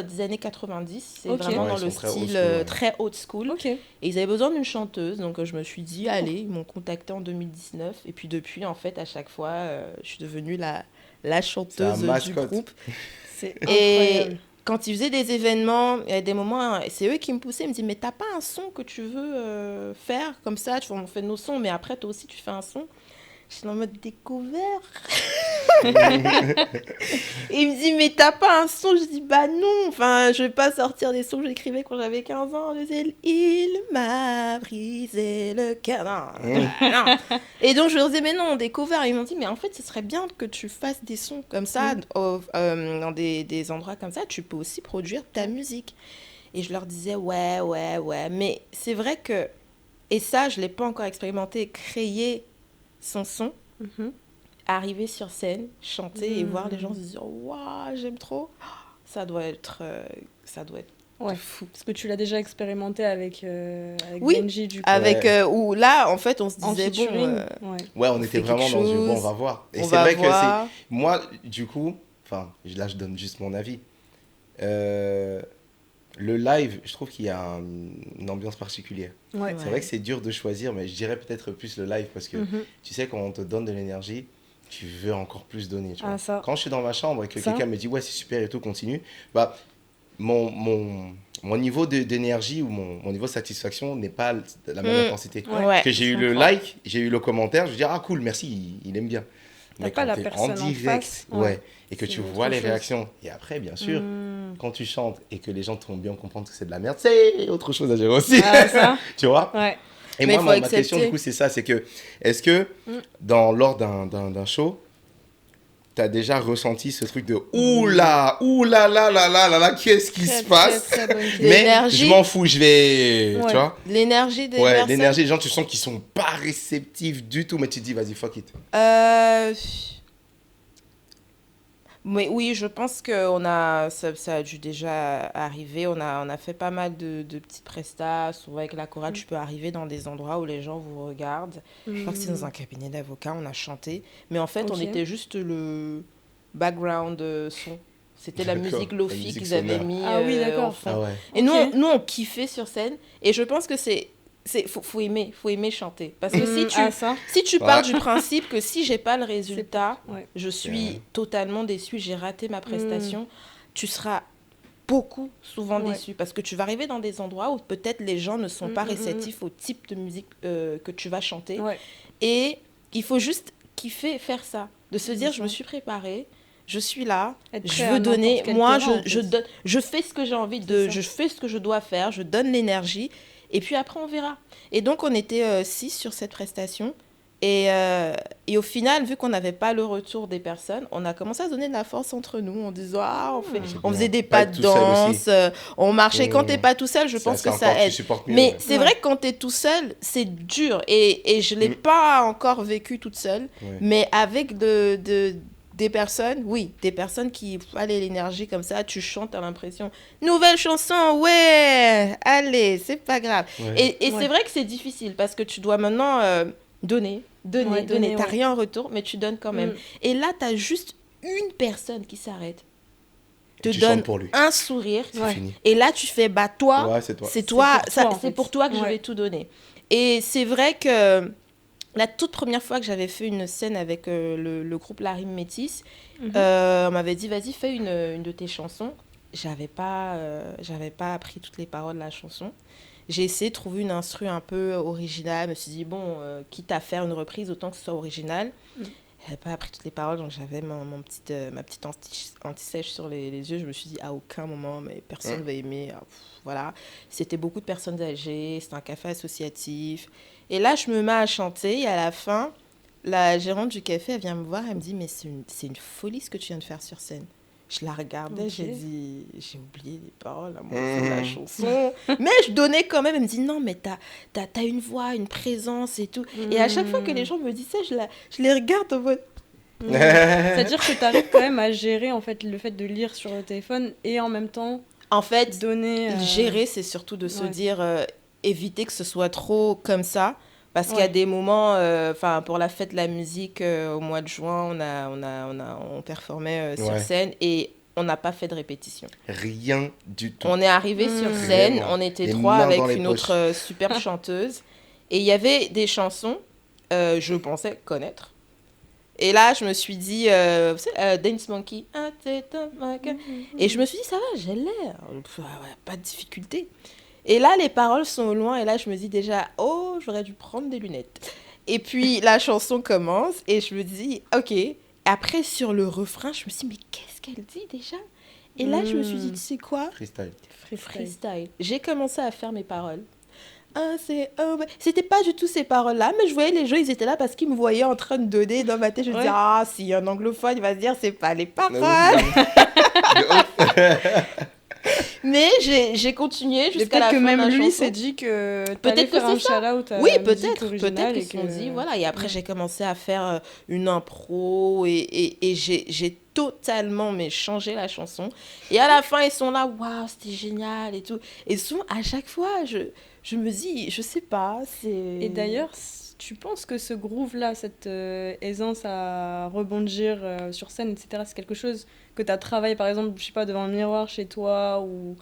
des années 90. C'est Ok. vraiment Ouais, dans ils le sont très old style school, ouais. très old school. Ok. Et ils avaient besoin d'une chanteuse, donc je me suis dit, allez, ils m'ont contacté en 2019. Et puis depuis, en fait, à chaque fois, je suis devenue la chanteuse du mascotte. groupe. C'est Et incroyable. quand ils faisaient des événements, il y a des moments, c'est eux qui me poussaient, ils me disaient, mais t'as pas un son que tu veux faire comme ça, on fait nos sons, mais après toi aussi tu fais un son. J'étais en mode découvert. Et il me dit, mais t'as pas un son? Je dis, bah non, enfin, je vais pas sortir des sons que j'écrivais quand j'avais 15 ans. Je disais, il m'a brisé le cœur. Non, non. Et donc, je leur disais, mais non, découvert. Ils m'ont dit, mais en fait, ce serait bien que tu fasses des sons comme ça, dans des endroits comme ça. Tu peux aussi produire ta musique. Et je leur disais, ouais. Mais c'est vrai que, et ça, je l'ai pas encore expérimenté, créer son son, Mhm. arriver sur scène, chanter et voir les gens se dire waouh, j'aime trop. Ça doit être Ouais. fou. Parce que tu l'as déjà expérimenté avec Oui, Benji, du coup. avec Ouais. où là en fait on se En disait bon featuring. Ouais. Ouais, on On était fait vraiment quelque dans du bon, on chose, va voir. Et on c'est va vrai voir. que c'est. Moi, du coup, enfin, là, je donne juste mon avis. Le live, je trouve qu'il y a une ambiance particulière. Ouais. Ouais. C'est vrai que c'est dur de choisir, mais je dirais peut-être plus le live parce que Mhm. tu sais, quand on te donne de l'énergie, tu veux encore plus donner. Tu vois. Ah, ça. Quand je suis dans ma chambre et que Ça. quelqu'un me dit ouais, c'est super et tout, continue, bah, mon niveau d'énergie ou mon niveau de satisfaction n'est pas de la même intensité. Ouais. Ouais. Que j'ai eu je le comprends. like, j'ai eu le commentaire, je dis ah cool, merci, il aime bien. T'as Mais pas quand la t'es en personne en direct, face, ouais, ouais, et que c'est tu autre vois les chose. réactions, et après, bien sûr, Hmm. quand tu chantes et que les gens te font bien comprendre que c'est de la merde, c'est autre chose à gérer aussi, Ah, ça. tu vois. Ouais. Et Mais moi, faut ma accepter. question, du coup, c'est ça, c'est que, est-ce que, lors d'un show, t'as déjà ressenti ce truc de ouh là là, qu'est-ce qui se passe? Très bonne question. Mais L'énergie. je m'en fous, je vais, Ouais. tu vois. L'énergie des Ouais, personnes. l'énergie des gens, tu sens qu'ils sont pas réceptifs du tout, mais tu te dis, vas-y, fuck it. Mais oui, je pense que ça a dû déjà arriver. On a fait pas mal de petites prestas. Souvent avec la chorale, tu peux arriver dans des endroits où les gens vous regardent. Je crois que c'est dans un cabinet d'avocats, on a chanté. Mais en fait, on Ok. était juste le background son. C'était la D'accord, musique la lofi musique qu'ils avaient sonore. mis Ah oui, au d'accord. fond. Ah ouais. Et Ok. nous, on kiffait sur scène. Et je pense que faut aimer chanter. Parce que Ah, ça. si tu Ouais. pars du principe que si j'ai pas le résultat, Ouais. je suis Ouais. totalement déçue, j'ai raté ma prestation, tu seras souvent Ouais. déçu parce que tu vas arriver dans des endroits où peut-être les gens ne sont pas réceptifs au type de musique que tu vas chanter. Ouais. Et il faut juste kiffer faire ça, de se dire C'est je me ça. suis préparée, je suis là, Être je prêt à veux donner, n'importe quel moi terrain, en je fait. donne, je fais ce que j'ai envie C'est ça. je fais ce que je dois faire, je donne l'énergie et puis après on verra. Et donc on était 6 sur cette prestation et au final vu qu'on n'avait pas le retour des personnes, on a commencé à se donner de la force entre nous en disant on faisait des Pas pas être de tout seul aussi. danse, on marchait. Quand t'es pas tout seul, je pense que ça aide. Tu supportes mieux. Mais ouais. c'est Ouais. vrai que quand t'es tout seul, c'est dur. Et je l'ai pas encore vécu toute seule. Ouais. Mais avec des personnes, oui, des personnes qui, allez, l'énergie comme ça, tu chantes, t'as l'impression, nouvelle chanson, ouais, allez, c'est pas grave. Ouais. Et Ouais. c'est vrai que c'est difficile parce que tu dois maintenant donner. Ouais, donner, T'as ouais. rien en retour, mais tu donnes quand même. Et là, t'as juste une personne qui s'arrête. te tu donne chantes pour lui. un sourire. C'est fini. Et là, tu fais, bah toi, Ouais, c'est toi. c'est toi, C'est pour toi, en c'est fait. pour toi que je Ouais. vais tout donner. Et c'est vrai que la toute première fois que j'avais fait une scène avec le groupe La Rime Métis, Mhm. on m'avait dit, vas-y, fais une de tes chansons. J'avais pas appris toutes les paroles de la chanson. J'ai essayé de trouver une instru un peu originale. Je me suis dit, bon, quitte à faire une reprise, autant que ce soit original. Mm. J'avais pas appris toutes les paroles, donc j'avais ma petite anti-sèche sur les yeux. Je me suis dit, à aucun moment, mais personne va aimer. Ah, voilà. C'était beaucoup de personnes âgées, c'était un café associatif. Et là, je me mets à chanter, et à la fin, la gérante du café, elle vient me voir, elle me dit, mais c'est une folie ce que tu viens de faire sur scène. Je la regardais, Ok. j'ai dit, j'ai oublié les paroles à moi de la chanson. Mais je donnais quand même, elle me dit, non, mais t'as une voix, une présence et tout. Et à chaque fois que les gens me disent ça, je les regarde en mode, C'est-à-dire que tu arrives quand même à gérer en fait le fait de lire sur le téléphone et en même temps en fait, donner. gérer, c'est surtout de se ouais. dire, éviter que ce soit trop comme ça. Parce qu'il y a Ouais. des moments, pour la fête de la musique, au mois de juin, on performait sur Ouais. scène et on n'a pas fait de répétition. Rien du tout. On est arrivé sur Mmh. scène, Vraiment. on était Les 3 mains avec dans les une poches. autre super chanteuse. Et il y avait des chansons, je pensais connaître. Et là, je me suis dit, vous savez, Dance Monkey. Ah, c'est un monkey. Et je me suis dit, ça va, j'ai l'air. Pff, ouais, pas de difficulté. Et là, les paroles sont au loin. Et là, je me dis déjà, oh, j'aurais dû prendre des lunettes. Et puis, la chanson commence. Et je me dis, ok. Après, sur le refrain, je me suis dit, mais qu'est-ce qu'elle dit déjà? Et là, je me suis dit, tu sais quoi? Freestyle. Freestyle. J'ai commencé à faire mes paroles. Ah, c'était pas du tout ces paroles-là, mais je voyais les gens, ils étaient là parce qu'ils me voyaient en train de donner dans ma tête. Je me disais, Ouais. ah, si un anglophone, il va se dire, c'est pas les paroles. Mais j'ai continué Mais jusqu'à la peut-être que fin de même la lui chanson. s'est dit que Peut-être t'allais que faire un c'est ça. shout-out à Oui, la musique peut-être originale qu'ils et se sont dit, que... voilà. Et après, Ouais. j'ai commencé à faire une impro et j'ai totalement changé la chanson. Et à la fin, ils sont là, waouh, c'était génial et tout. Et souvent, à chaque fois, je me dis, je sais pas, c'est... Et d'ailleurs, tu penses que ce groove-là, cette aisance à rebondir sur scène, etc., c'est quelque chose que tu as travaillé, par exemple, je sais pas, devant le miroir chez toi, ou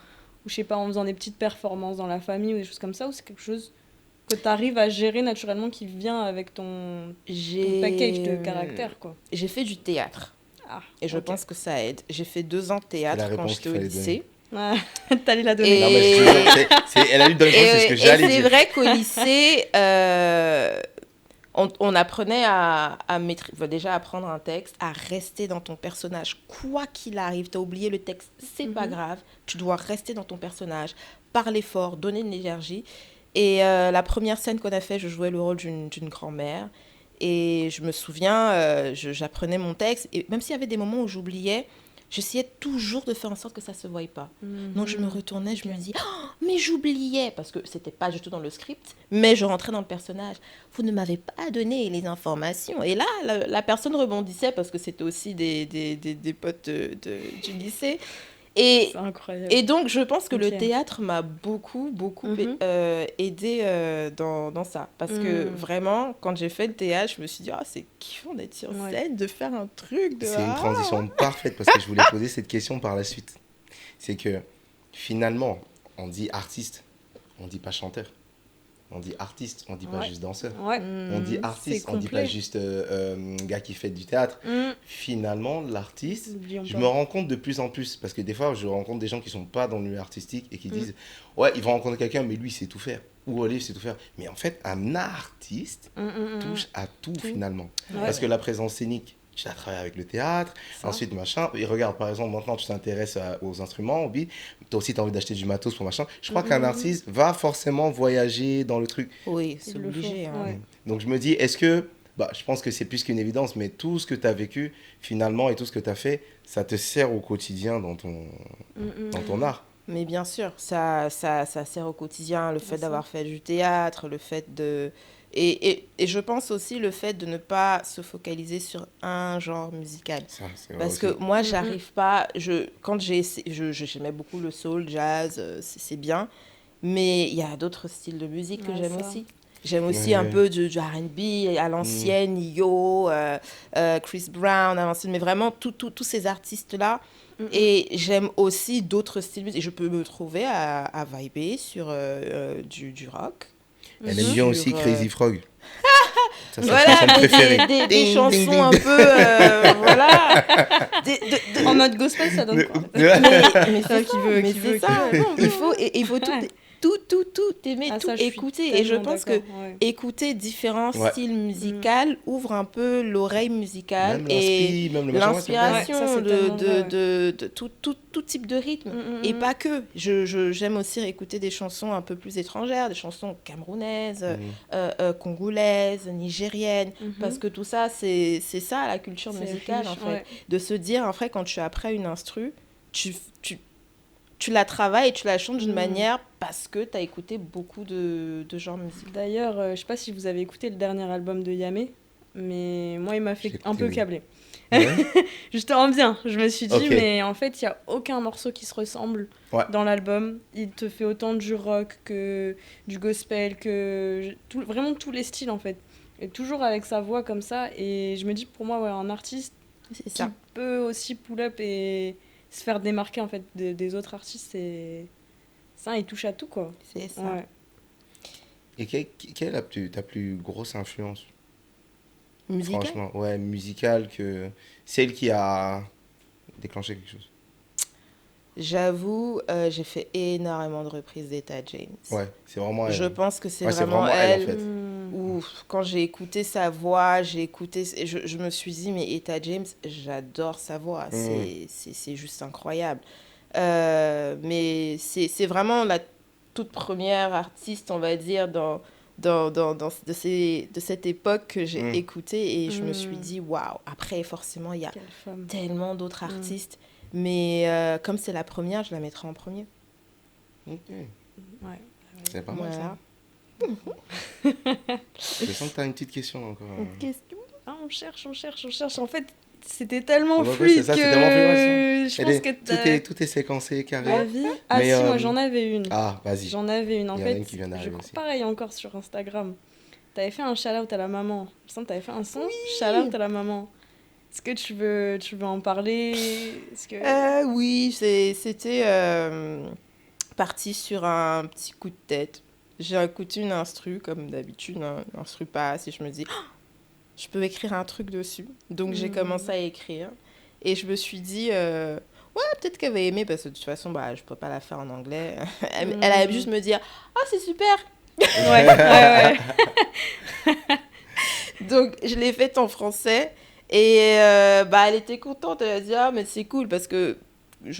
je sais pas, en faisant des petites performances dans la famille, ou des choses comme ça, ou c'est quelque chose que tu arrives à gérer naturellement qui vient avec ton package de caractère, quoi. J'ai fait du théâtre. Ah, Et je ok. pense que ça aide. J'ai fait 2 ans de la théâtre quand réponse j'étais qu'il au fallait lycée. Ah, t'allais la donner. Et- Non, mais je te jure, elle a eu de bonnes réponses, c'est ce que Et j'allais c'est dire. vrai qu'au lycée, on apprenait à déjà apprendre un texte, à rester dans ton personnage. Quoi qu'il arrive, t'as oublié le texte, c'est pas grave. Tu dois rester dans ton personnage, parler fort, donner de l'énergie. Et la première scène qu'on a fait, je jouais le rôle d'une grand-mère. Et je me souviens, j'apprenais mon texte. Et même s'il y avait des moments où j'oubliais, j'essayais toujours de faire en sorte que ça ne se voie pas. Donc je me retournais, je me dis, oh, mais j'oubliais, parce que c'était pas du tout dans le script, mais je rentrais dans le personnage. Vous ne m'avez pas donné les informations. Et là, la personne rebondissait, parce que c'était aussi des potes du lycée. Et, C'est incroyable. et donc, je pense que le Ok. théâtre m'a beaucoup Mhm. aidé dans ça. Parce que Mhm. vraiment, quand j'ai fait le théâtre, je me suis dit, ah, c'est kiffant d'être sur Ouais. scène, de faire un truc. C'est une transition parfaite parce que je voulais poser cette question par la suite. C'est que finalement, on dit artiste, on dit pas chanteur. On dit artiste, on dit pas Ouais. juste danseur. Ouais. On dit artiste, c'est on dit pas complet. juste gars qui fait du théâtre. Finalement, l'artiste, N'oublions je pas. me rends compte de plus en plus, parce que des fois, je rencontre des gens qui sont pas dans le milieu artistique et qui disent, ouais, ils vont rencontrer quelqu'un, mais lui, il sait tout faire. Ou Olive sait tout faire. Mais en fait, un artiste touche à tout finalement. Ouais. Parce que la présence scénique, tu as travaillé avec le théâtre, Ça. ensuite machin. Et regarde, par exemple, maintenant tu t'intéresses aux instruments, au beat. Toi aussi, tu as envie d'acheter du matos pour machin. Je crois qu'un artiste va forcément voyager dans le truc. Oui, c'est Il le obligé. faut, Hein. ouais. Donc je me dis, est-ce que, je pense que c'est plus qu'une évidence, mais tout ce que tu as vécu finalement et tout ce que tu as fait, ça te sert au quotidien dans ton art. Mais bien sûr, ça sert au quotidien, le fait ça. d'avoir fait du théâtre, le fait de... Et je pense aussi le fait de ne pas se focaliser sur un genre musical. Ça, c'est vrai Parce aussi. que moi, j'arrive pas... Quand j'aimais beaucoup le soul, jazz, c'est bien. Mais il y a d'autres styles de musique que Ouais, j'aime ça. aussi. J'aime aussi Ouais. un peu du R&B à l'ancienne, Yo, Chris Brown à l'ancienne. Mais vraiment, tous ces artistes-là, Et j'aime aussi d'autres styles. Et je peux me trouver à vibrer sur du rock. Elle aime bien aussi Sur, Crazy Frog. Ça, c'est sa voilà, chanson préférée. des Ding, chansons ding, ding. un peu. Voilà. En mode gospel, ça donne quoi? Mais Ça, c'est qui ça, veut- mais qui c'est veut- ça. qui veut. Il faut Ouais. tout aimer, Ah, tout ça, je suis écouter. Et je tellement pense que d'accord, ouais. écouter différents Ouais. styles musicaux ouvre un peu l'oreille musicale Même et l'inspi, même le machin, ouais, c'est vrai. Ouais, ça, l'inspiration c'est tellement vrai, de tout type de rythme. Mm, mm, Et mm. pas que. J'aime aussi écouter des chansons un peu plus étrangères, des chansons camerounaises, congolaises, nigériennes. Mhm. Parce que tout ça, c'est ça la culture C'est musicale riche, en fait. ouais. De se dire, en fait, quand tu es après une instru, tu la travailles et tu la chantes d'une manière parce que tu as écouté beaucoup de genres musicaux. D'ailleurs, je sais pas si vous avez écouté le dernier album de Yamé, mais moi, il m'a fait J'ai un écouté, peu oui. câbler. Ouais. Justement bien, je me suis dit, Ok. mais en fait, il n'y a aucun morceau qui se ressemble Ouais. dans l'album. Il te fait autant du rock que du gospel, vraiment tous les styles en fait. Et toujours avec sa voix comme ça. Et je me dis, pour moi, ouais, un artiste C'est qui ça. peut aussi pull up et se faire démarquer en fait des autres artistes, c'est ça, il touche à tout quoi. C'est ça. Ouais. Et quelle est ta plus grosse influence, Musical. franchement, ouais, musicale, que celle qui a déclenché quelque chose? J'avoue, j'ai fait énormément de reprises d'Etta James. Ouais, c'est vraiment elle. Je pense que c'est Ouais, c'est vraiment vraiment elle, en elle. fait. Où, quand j'ai écouté sa voix, je me suis dit, mais Etta James, j'adore sa voix. C'est juste incroyable. Mais c'est vraiment la toute première artiste, on va dire, de cette époque que j'ai écouté et je me suis dit, waouh. Après, forcément, il y a Quelle femme. tellement d'autres artistes. Mais comme c'est la première, je la mettrai en premier. Ok. Ouais. C'est pas mal, Voilà. ça. Je sens que t'as une petite question encore. Question. Ah, on cherche. En fait, c'était tellement Ouais, ouais, fluide c'est ça, que c'est tellement fluide, je pense que tout est séquencé, carré. ma vie. Ah Mais, si, moi j'en avais une. Ah, vas-y. J'en avais une. En Il y en a fait, une qui vient d'arriver je crois aussi. pareil encore sur Instagram. T'avais fait un shout-out à la maman. Je sens que t'avais fait un son shout-out à la maman. Est-ce que tu veux en parler? Est-ce que... Oui, c'était parti sur un petit coup de tête. J'ai écouté une instru, comme d'habitude, une instru passe, et je me dis, ah, je peux écrire un truc dessus. Donc j'ai commencé à écrire, et je me suis dit, ouais, peut-être qu'elle va aimer, parce que de toute façon, bah, je peux pas la faire en anglais. Elle allait juste me dire, ah, c'est super. Ouais. Donc je l'ai faite en français, et bah, elle était contente, elle a dit, ah, mais c'est cool, parce que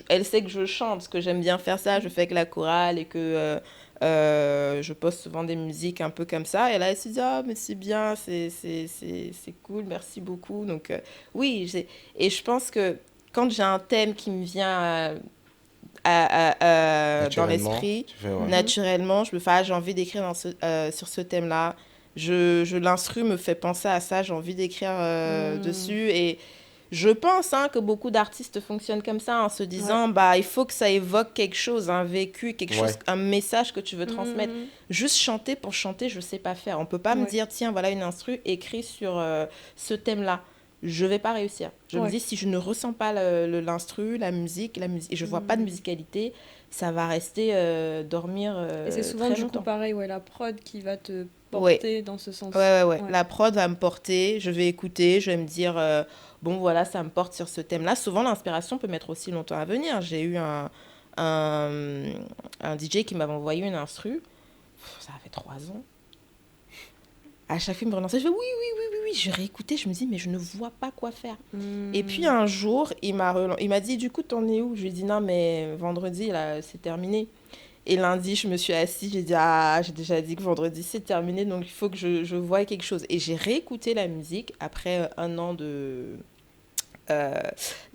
elle sait que je chante, parce que j'aime bien faire ça, je fais avec la chorale et que je poste souvent des musiques un peu comme ça. Et là, elle s'est dit, ah, mais c'est bien, c'est cool, merci beaucoup. Donc, oui, et je pense que quand j'ai un thème qui me vient dans l'esprit, naturellement, je me fais, ah, j'ai envie d'écrire sur ce thème-là. L'instru me fait penser à ça, j'ai envie d'écrire dessus. Et je pense que beaucoup d'artistes fonctionnent comme ça, en se disant, bah, il faut que ça évoque quelque chose, un vécu, quelque chose, un message que tu veux transmettre. Juste chanter pour chanter, je sais pas faire. On peut pas me dire, tiens, voilà une instru, écrit sur ce thème-là. Je vais pas réussir. Je me dis, si je ne ressens pas l'instru, la musique, et je vois pas de musicalité, ça va rester dormir et c'est souvent très du longtemps. coup pareil, la prod qui va te porter dans ce sens. Ouais. La prod va me porter, je vais écouter, je vais me dire, bon voilà, ça me porte sur ce thème-là. Souvent, l'inspiration peut mettre aussi longtemps à venir. J'ai eu un DJ qui m'avait envoyé une instru, ça a fait 3 ans. À chaque fois, il me relançait, je fais oui. Je réécoutais, je me dis, mais je ne vois pas quoi faire. Et puis un jour, il m'a dit, du coup, t'en es où? Je lui ai dit, non, mais vendredi, là, c'est terminé. Et lundi, je me suis assise, j'ai dit, ah, j'ai déjà dit que vendredi, c'est terminé, donc il faut que je voie quelque chose. Et j'ai réécouté la musique après un an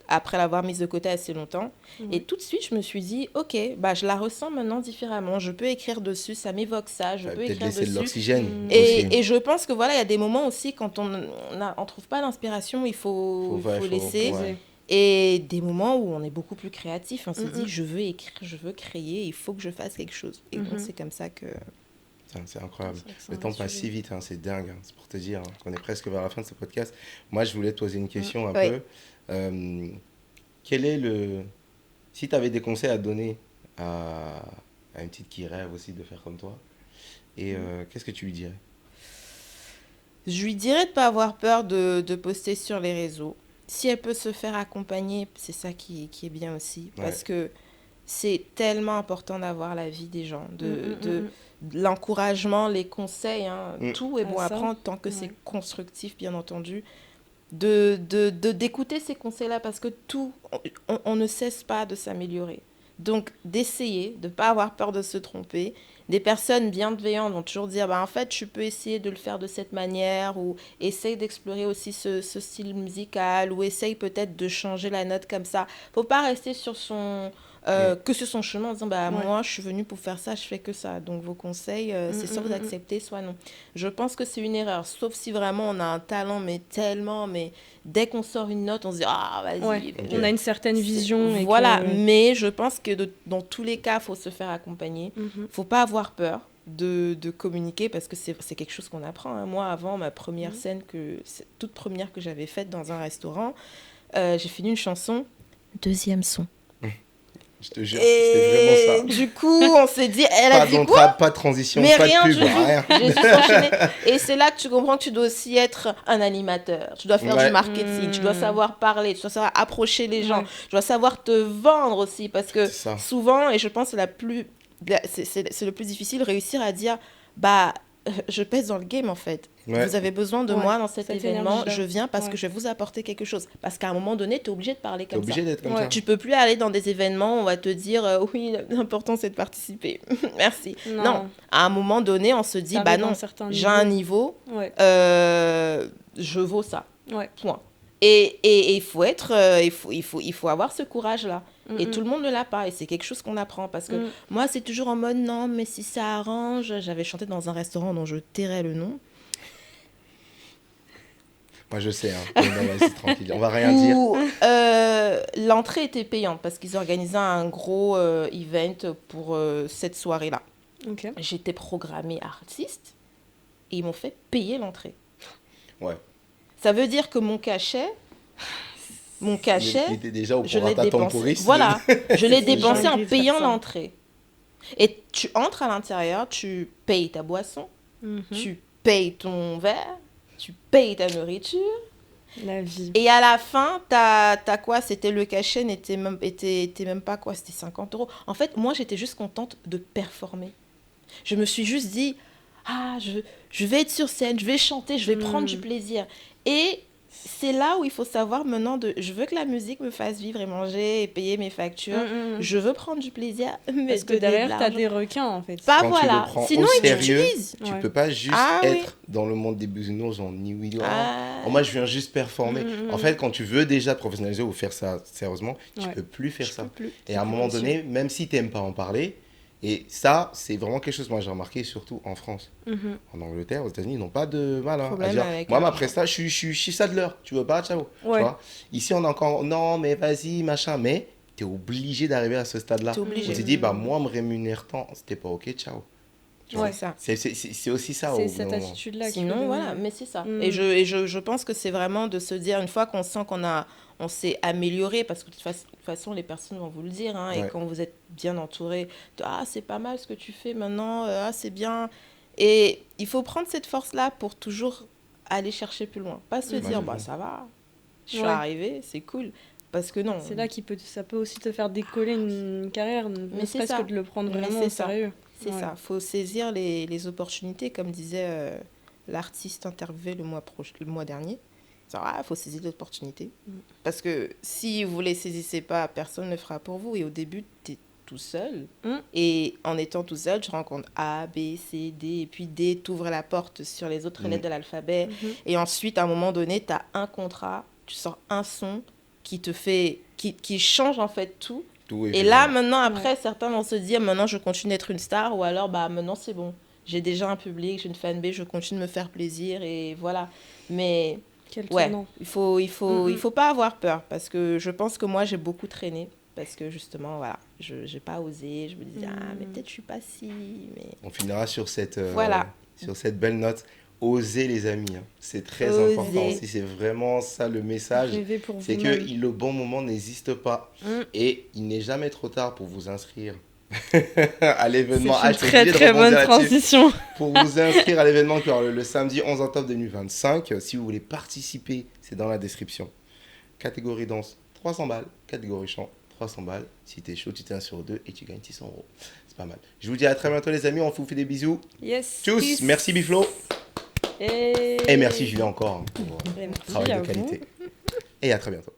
après l'avoir mise de côté assez longtemps. Et tout de suite, je me suis dit, ok, bah, je la ressens maintenant différemment. Je peux écrire dessus, ça m'évoque ça, je peux écrire dessus. De l'oxygène et je pense que voilà, il y a des moments aussi, quand on trouve pas l'inspiration, il faut laisser. Ouais. Et des moments où on est beaucoup plus créatif, on se dit, je veux écrire, je veux créer, il faut que je fasse quelque chose. Et donc, c'est comme ça que... C'est incroyable. Le temps passe si vite, c'est dingue. C'est pour te dire qu'on est presque vers la fin de ce podcast. Moi, je voulais te poser une question un peu. quel est le... Si tu avais des conseils à donner à une petite qui rêve aussi de faire comme toi, et qu'est-ce que tu lui dirais? Je lui dirais de ne pas avoir peur de poster sur les réseaux. Si elle peut se faire accompagner, c'est ça qui est bien aussi. Parce Ouais. que c'est tellement important d'avoir l'avis des gens, Mm, mm, de mm, l'encouragement, les conseils. Mm. Tout est bon Ah, à ça, prendre tant que ouais. c'est constructif, bien entendu. D'écouter ces conseils-là parce que on ne cesse pas de s'améliorer. Donc, d'essayer, de ne pas avoir peur de se tromper. Des personnes bienveillantes vont toujours dire, bah, en fait, tu peux essayer de le faire de cette manière ou essaye d'explorer aussi ce style musical ou essaye peut-être de changer la note comme ça. Faut pas rester que sur son chemin en disant, bah, Ouais. moi, je suis venue pour faire ça, je fais que ça. Donc, vos conseils, c'est soit vous acceptez, soit non. Je pense que c'est une erreur, sauf si vraiment on a un talent, mais tellement, mais dès qu'on sort une note, on se dit, ah, vas-y. Ouais, Ok. on a une certaine vision. Et Voilà, que... mais je pense que dans tous les cas, il faut se faire accompagner. Mhm. Faut pas avoir peur de communiquer parce que c'est quelque chose qu'on apprend. Hein. Moi, avant, ma première scène, toute première que j'avais faite dans un restaurant, j'ai fini une chanson, deuxième son. Je te jure, c'était vraiment ça. Du coup, on s'est dit, elle Pas a dit quoi? d'entrade, pas de transition, Mais pas rien de du pub, tout. rien. J'ai juste enchaîné. Et c'est là que tu comprends que tu dois aussi être un animateur. Tu dois faire Ouais. du marketing. Tu dois savoir parler. Tu dois savoir approcher les gens. Ouais. Tu dois savoir te vendre aussi. Parce que C'est ça. souvent, et je pense que c'est le plus difficile, réussir à dire, bah, je pèse dans le game en fait. Ouais. Vous avez besoin de Ouais, moi dans cet cette événement. énergie-là. Je viens parce Ouais. que je vais vous apporter quelque chose. Parce qu'à un moment donné, tu es obligé de parler T'es comme ça. obligé d'être comme Ouais. ça. Tu peux plus aller dans des événements où on va te dire oui, l'important c'est de participer. Merci. Non. À un moment donné, on se dit bah T'arrives à non, un certain j'ai un niveau, Ouais. je vaux ça. Ouais. Point. Et il faut être il faut avoir ce courage là. Et tout le monde ne l'a pas et c'est quelque chose qu'on apprend parce que moi c'est toujours en mode non mais si ça arrange, j'avais chanté dans un restaurant dont je tairai le nom. Moi, je sais, hein. Non, vas-y, tranquille. On va rien dire. Où l'entrée était payante parce qu'ils organisaient un gros event pour cette soirée-là. Ok. J'étais programmée artiste et ils m'ont fait payer l'entrée. Ouais. Ça veut dire que mon cachet, Il était déjà au je l'ai prorata dépensé. temporis. Voilà, je l'ai C'est dépensé en dingue de payant faire ça. l'entrée. Et tu entres à l'intérieur, tu payes ta boisson, Mhm. tu payes ton verre, tu payes ta nourriture. La vie. Et à la fin, t'as quoi? C'était le cachet, était même pas quoi? C'était 50 €. En fait, moi, j'étais juste contente de performer. Je me suis juste dit, ah, je vais être sur scène, je vais chanter, je vais prendre du plaisir. Et c'est là où il faut savoir maintenant je veux que la musique me fasse vivre et manger et payer mes factures. Je veux prendre du plaisir, mais Parce que donner de derrière, t'as l'argent. des requins en fait. Pas Quand tu voilà. le prends Sinon, au ils sérieux, t'utilisent. tu Ouais. peux pas juste Ah oui. être dans le monde des bisounours en ni oui ni non. Ah. Oh, moi, je viens juste performer. En fait, quand tu veux déjà te professionnaliser ou faire ça sérieusement, tu Ouais. peux plus faire Je ça. peux plus. Et à un moment donné, même si tu n'aimes pas en parler, et ça, c'est vraiment quelque chose que moi j'ai remarqué, surtout en France. Mhm. En Angleterre, aux États-Unis, ils n'ont pas de mal à Problème dire avec moi, ma l'argent. presta, je suis Sadler, tu veux pas, ciao. Tu Ouais. vois. Ici, on a encore non, mais vas-y, machin, mais tu es obligé d'arriver à ce stade-là. T'es obligé. On s'est dit, bah, moi, me rémunère tant, c'était pas ok, ciao. Tu vois. Ouais. C'est ça. C'est aussi ça. C'est au cette bout d'un moment. attitude-là. qu'il Sinon, faut voilà, donner. mais c'est ça. Mm. Et je pense que c'est vraiment de se dire, une fois qu'on sent on s'est amélioré, parce que de toute façon, les personnes vont vous le dire, hein, Ouais. et quand vous êtes bien entouré, ah, c'est pas mal ce que tu fais maintenant, ah, c'est bien. Et il faut prendre cette force-là pour toujours aller chercher plus loin. Pas se Ouais, dire, je bah vois. ça va, je suis Ouais. arrivée, c'est cool. Parce que non. C'est là ça peut aussi te faire décoller une carrière, ne Mais c'est serait-ce ça. que de le prendre Mais vraiment c'est au ça. sérieux. C'est Ouais. ça, faut saisir les opportunités, comme disait l'artiste interviewé le mois dernier. Il faut saisir l'opportunité. Parce que si vous ne les saisissez pas, personne ne le fera pour vous. Et au début, tu es tout seul. Et en étant tout seul, tu rencontres A, B, C, D. Et puis D t'ouvre la porte sur les autres lettres de l'alphabet. Et ensuite, à un moment donné, tu as un contrat, tu sors un son qui te fait... qui change en fait tout. Tout est Et là, fait. maintenant, après, certains vont se dire, maintenant, je continue d'être une star, ou alors, bah, maintenant, c'est bon. J'ai déjà un public, j'ai une fanbase, je continue de me faire plaisir, et voilà. Mais, Quel ouais, tournant. il faut pas avoir peur, parce que je pense que moi, j'ai beaucoup traîné, parce que, justement, voilà, j'ai pas osé, je me disais, ah, mais peut-être je suis pas si, mais... On finira sur cette, Voilà. sur cette belle note. Osez les amis, hein. C'est très Osez. important aussi, c'est vraiment ça le message. Rêvez pour C'est que vous-même. le bon moment n'existe pas Mm. et il n'est jamais trop tard pour vous inscrire à l'événement. C'est une je suis très obligé de très bonne rebondir là-dessus. transition. Pour vous inscrire à l'événement qui aura le samedi 11 octobre 2025, si vous voulez participer, c'est dans la description. Catégorie danse, 300 balles. Catégorie chant, 300 balles. Si t'es chaud, tu t'es un sur deux et tu gagnes 600 euros. C'est pas mal. Je vous dis à très bientôt les amis, on vous fait des bisous. Yes. Tchuss, peace. merci Biflo. Et, Et merci Julien encore hein, pour Et merci travail à de vous. qualité. Et à très bientôt.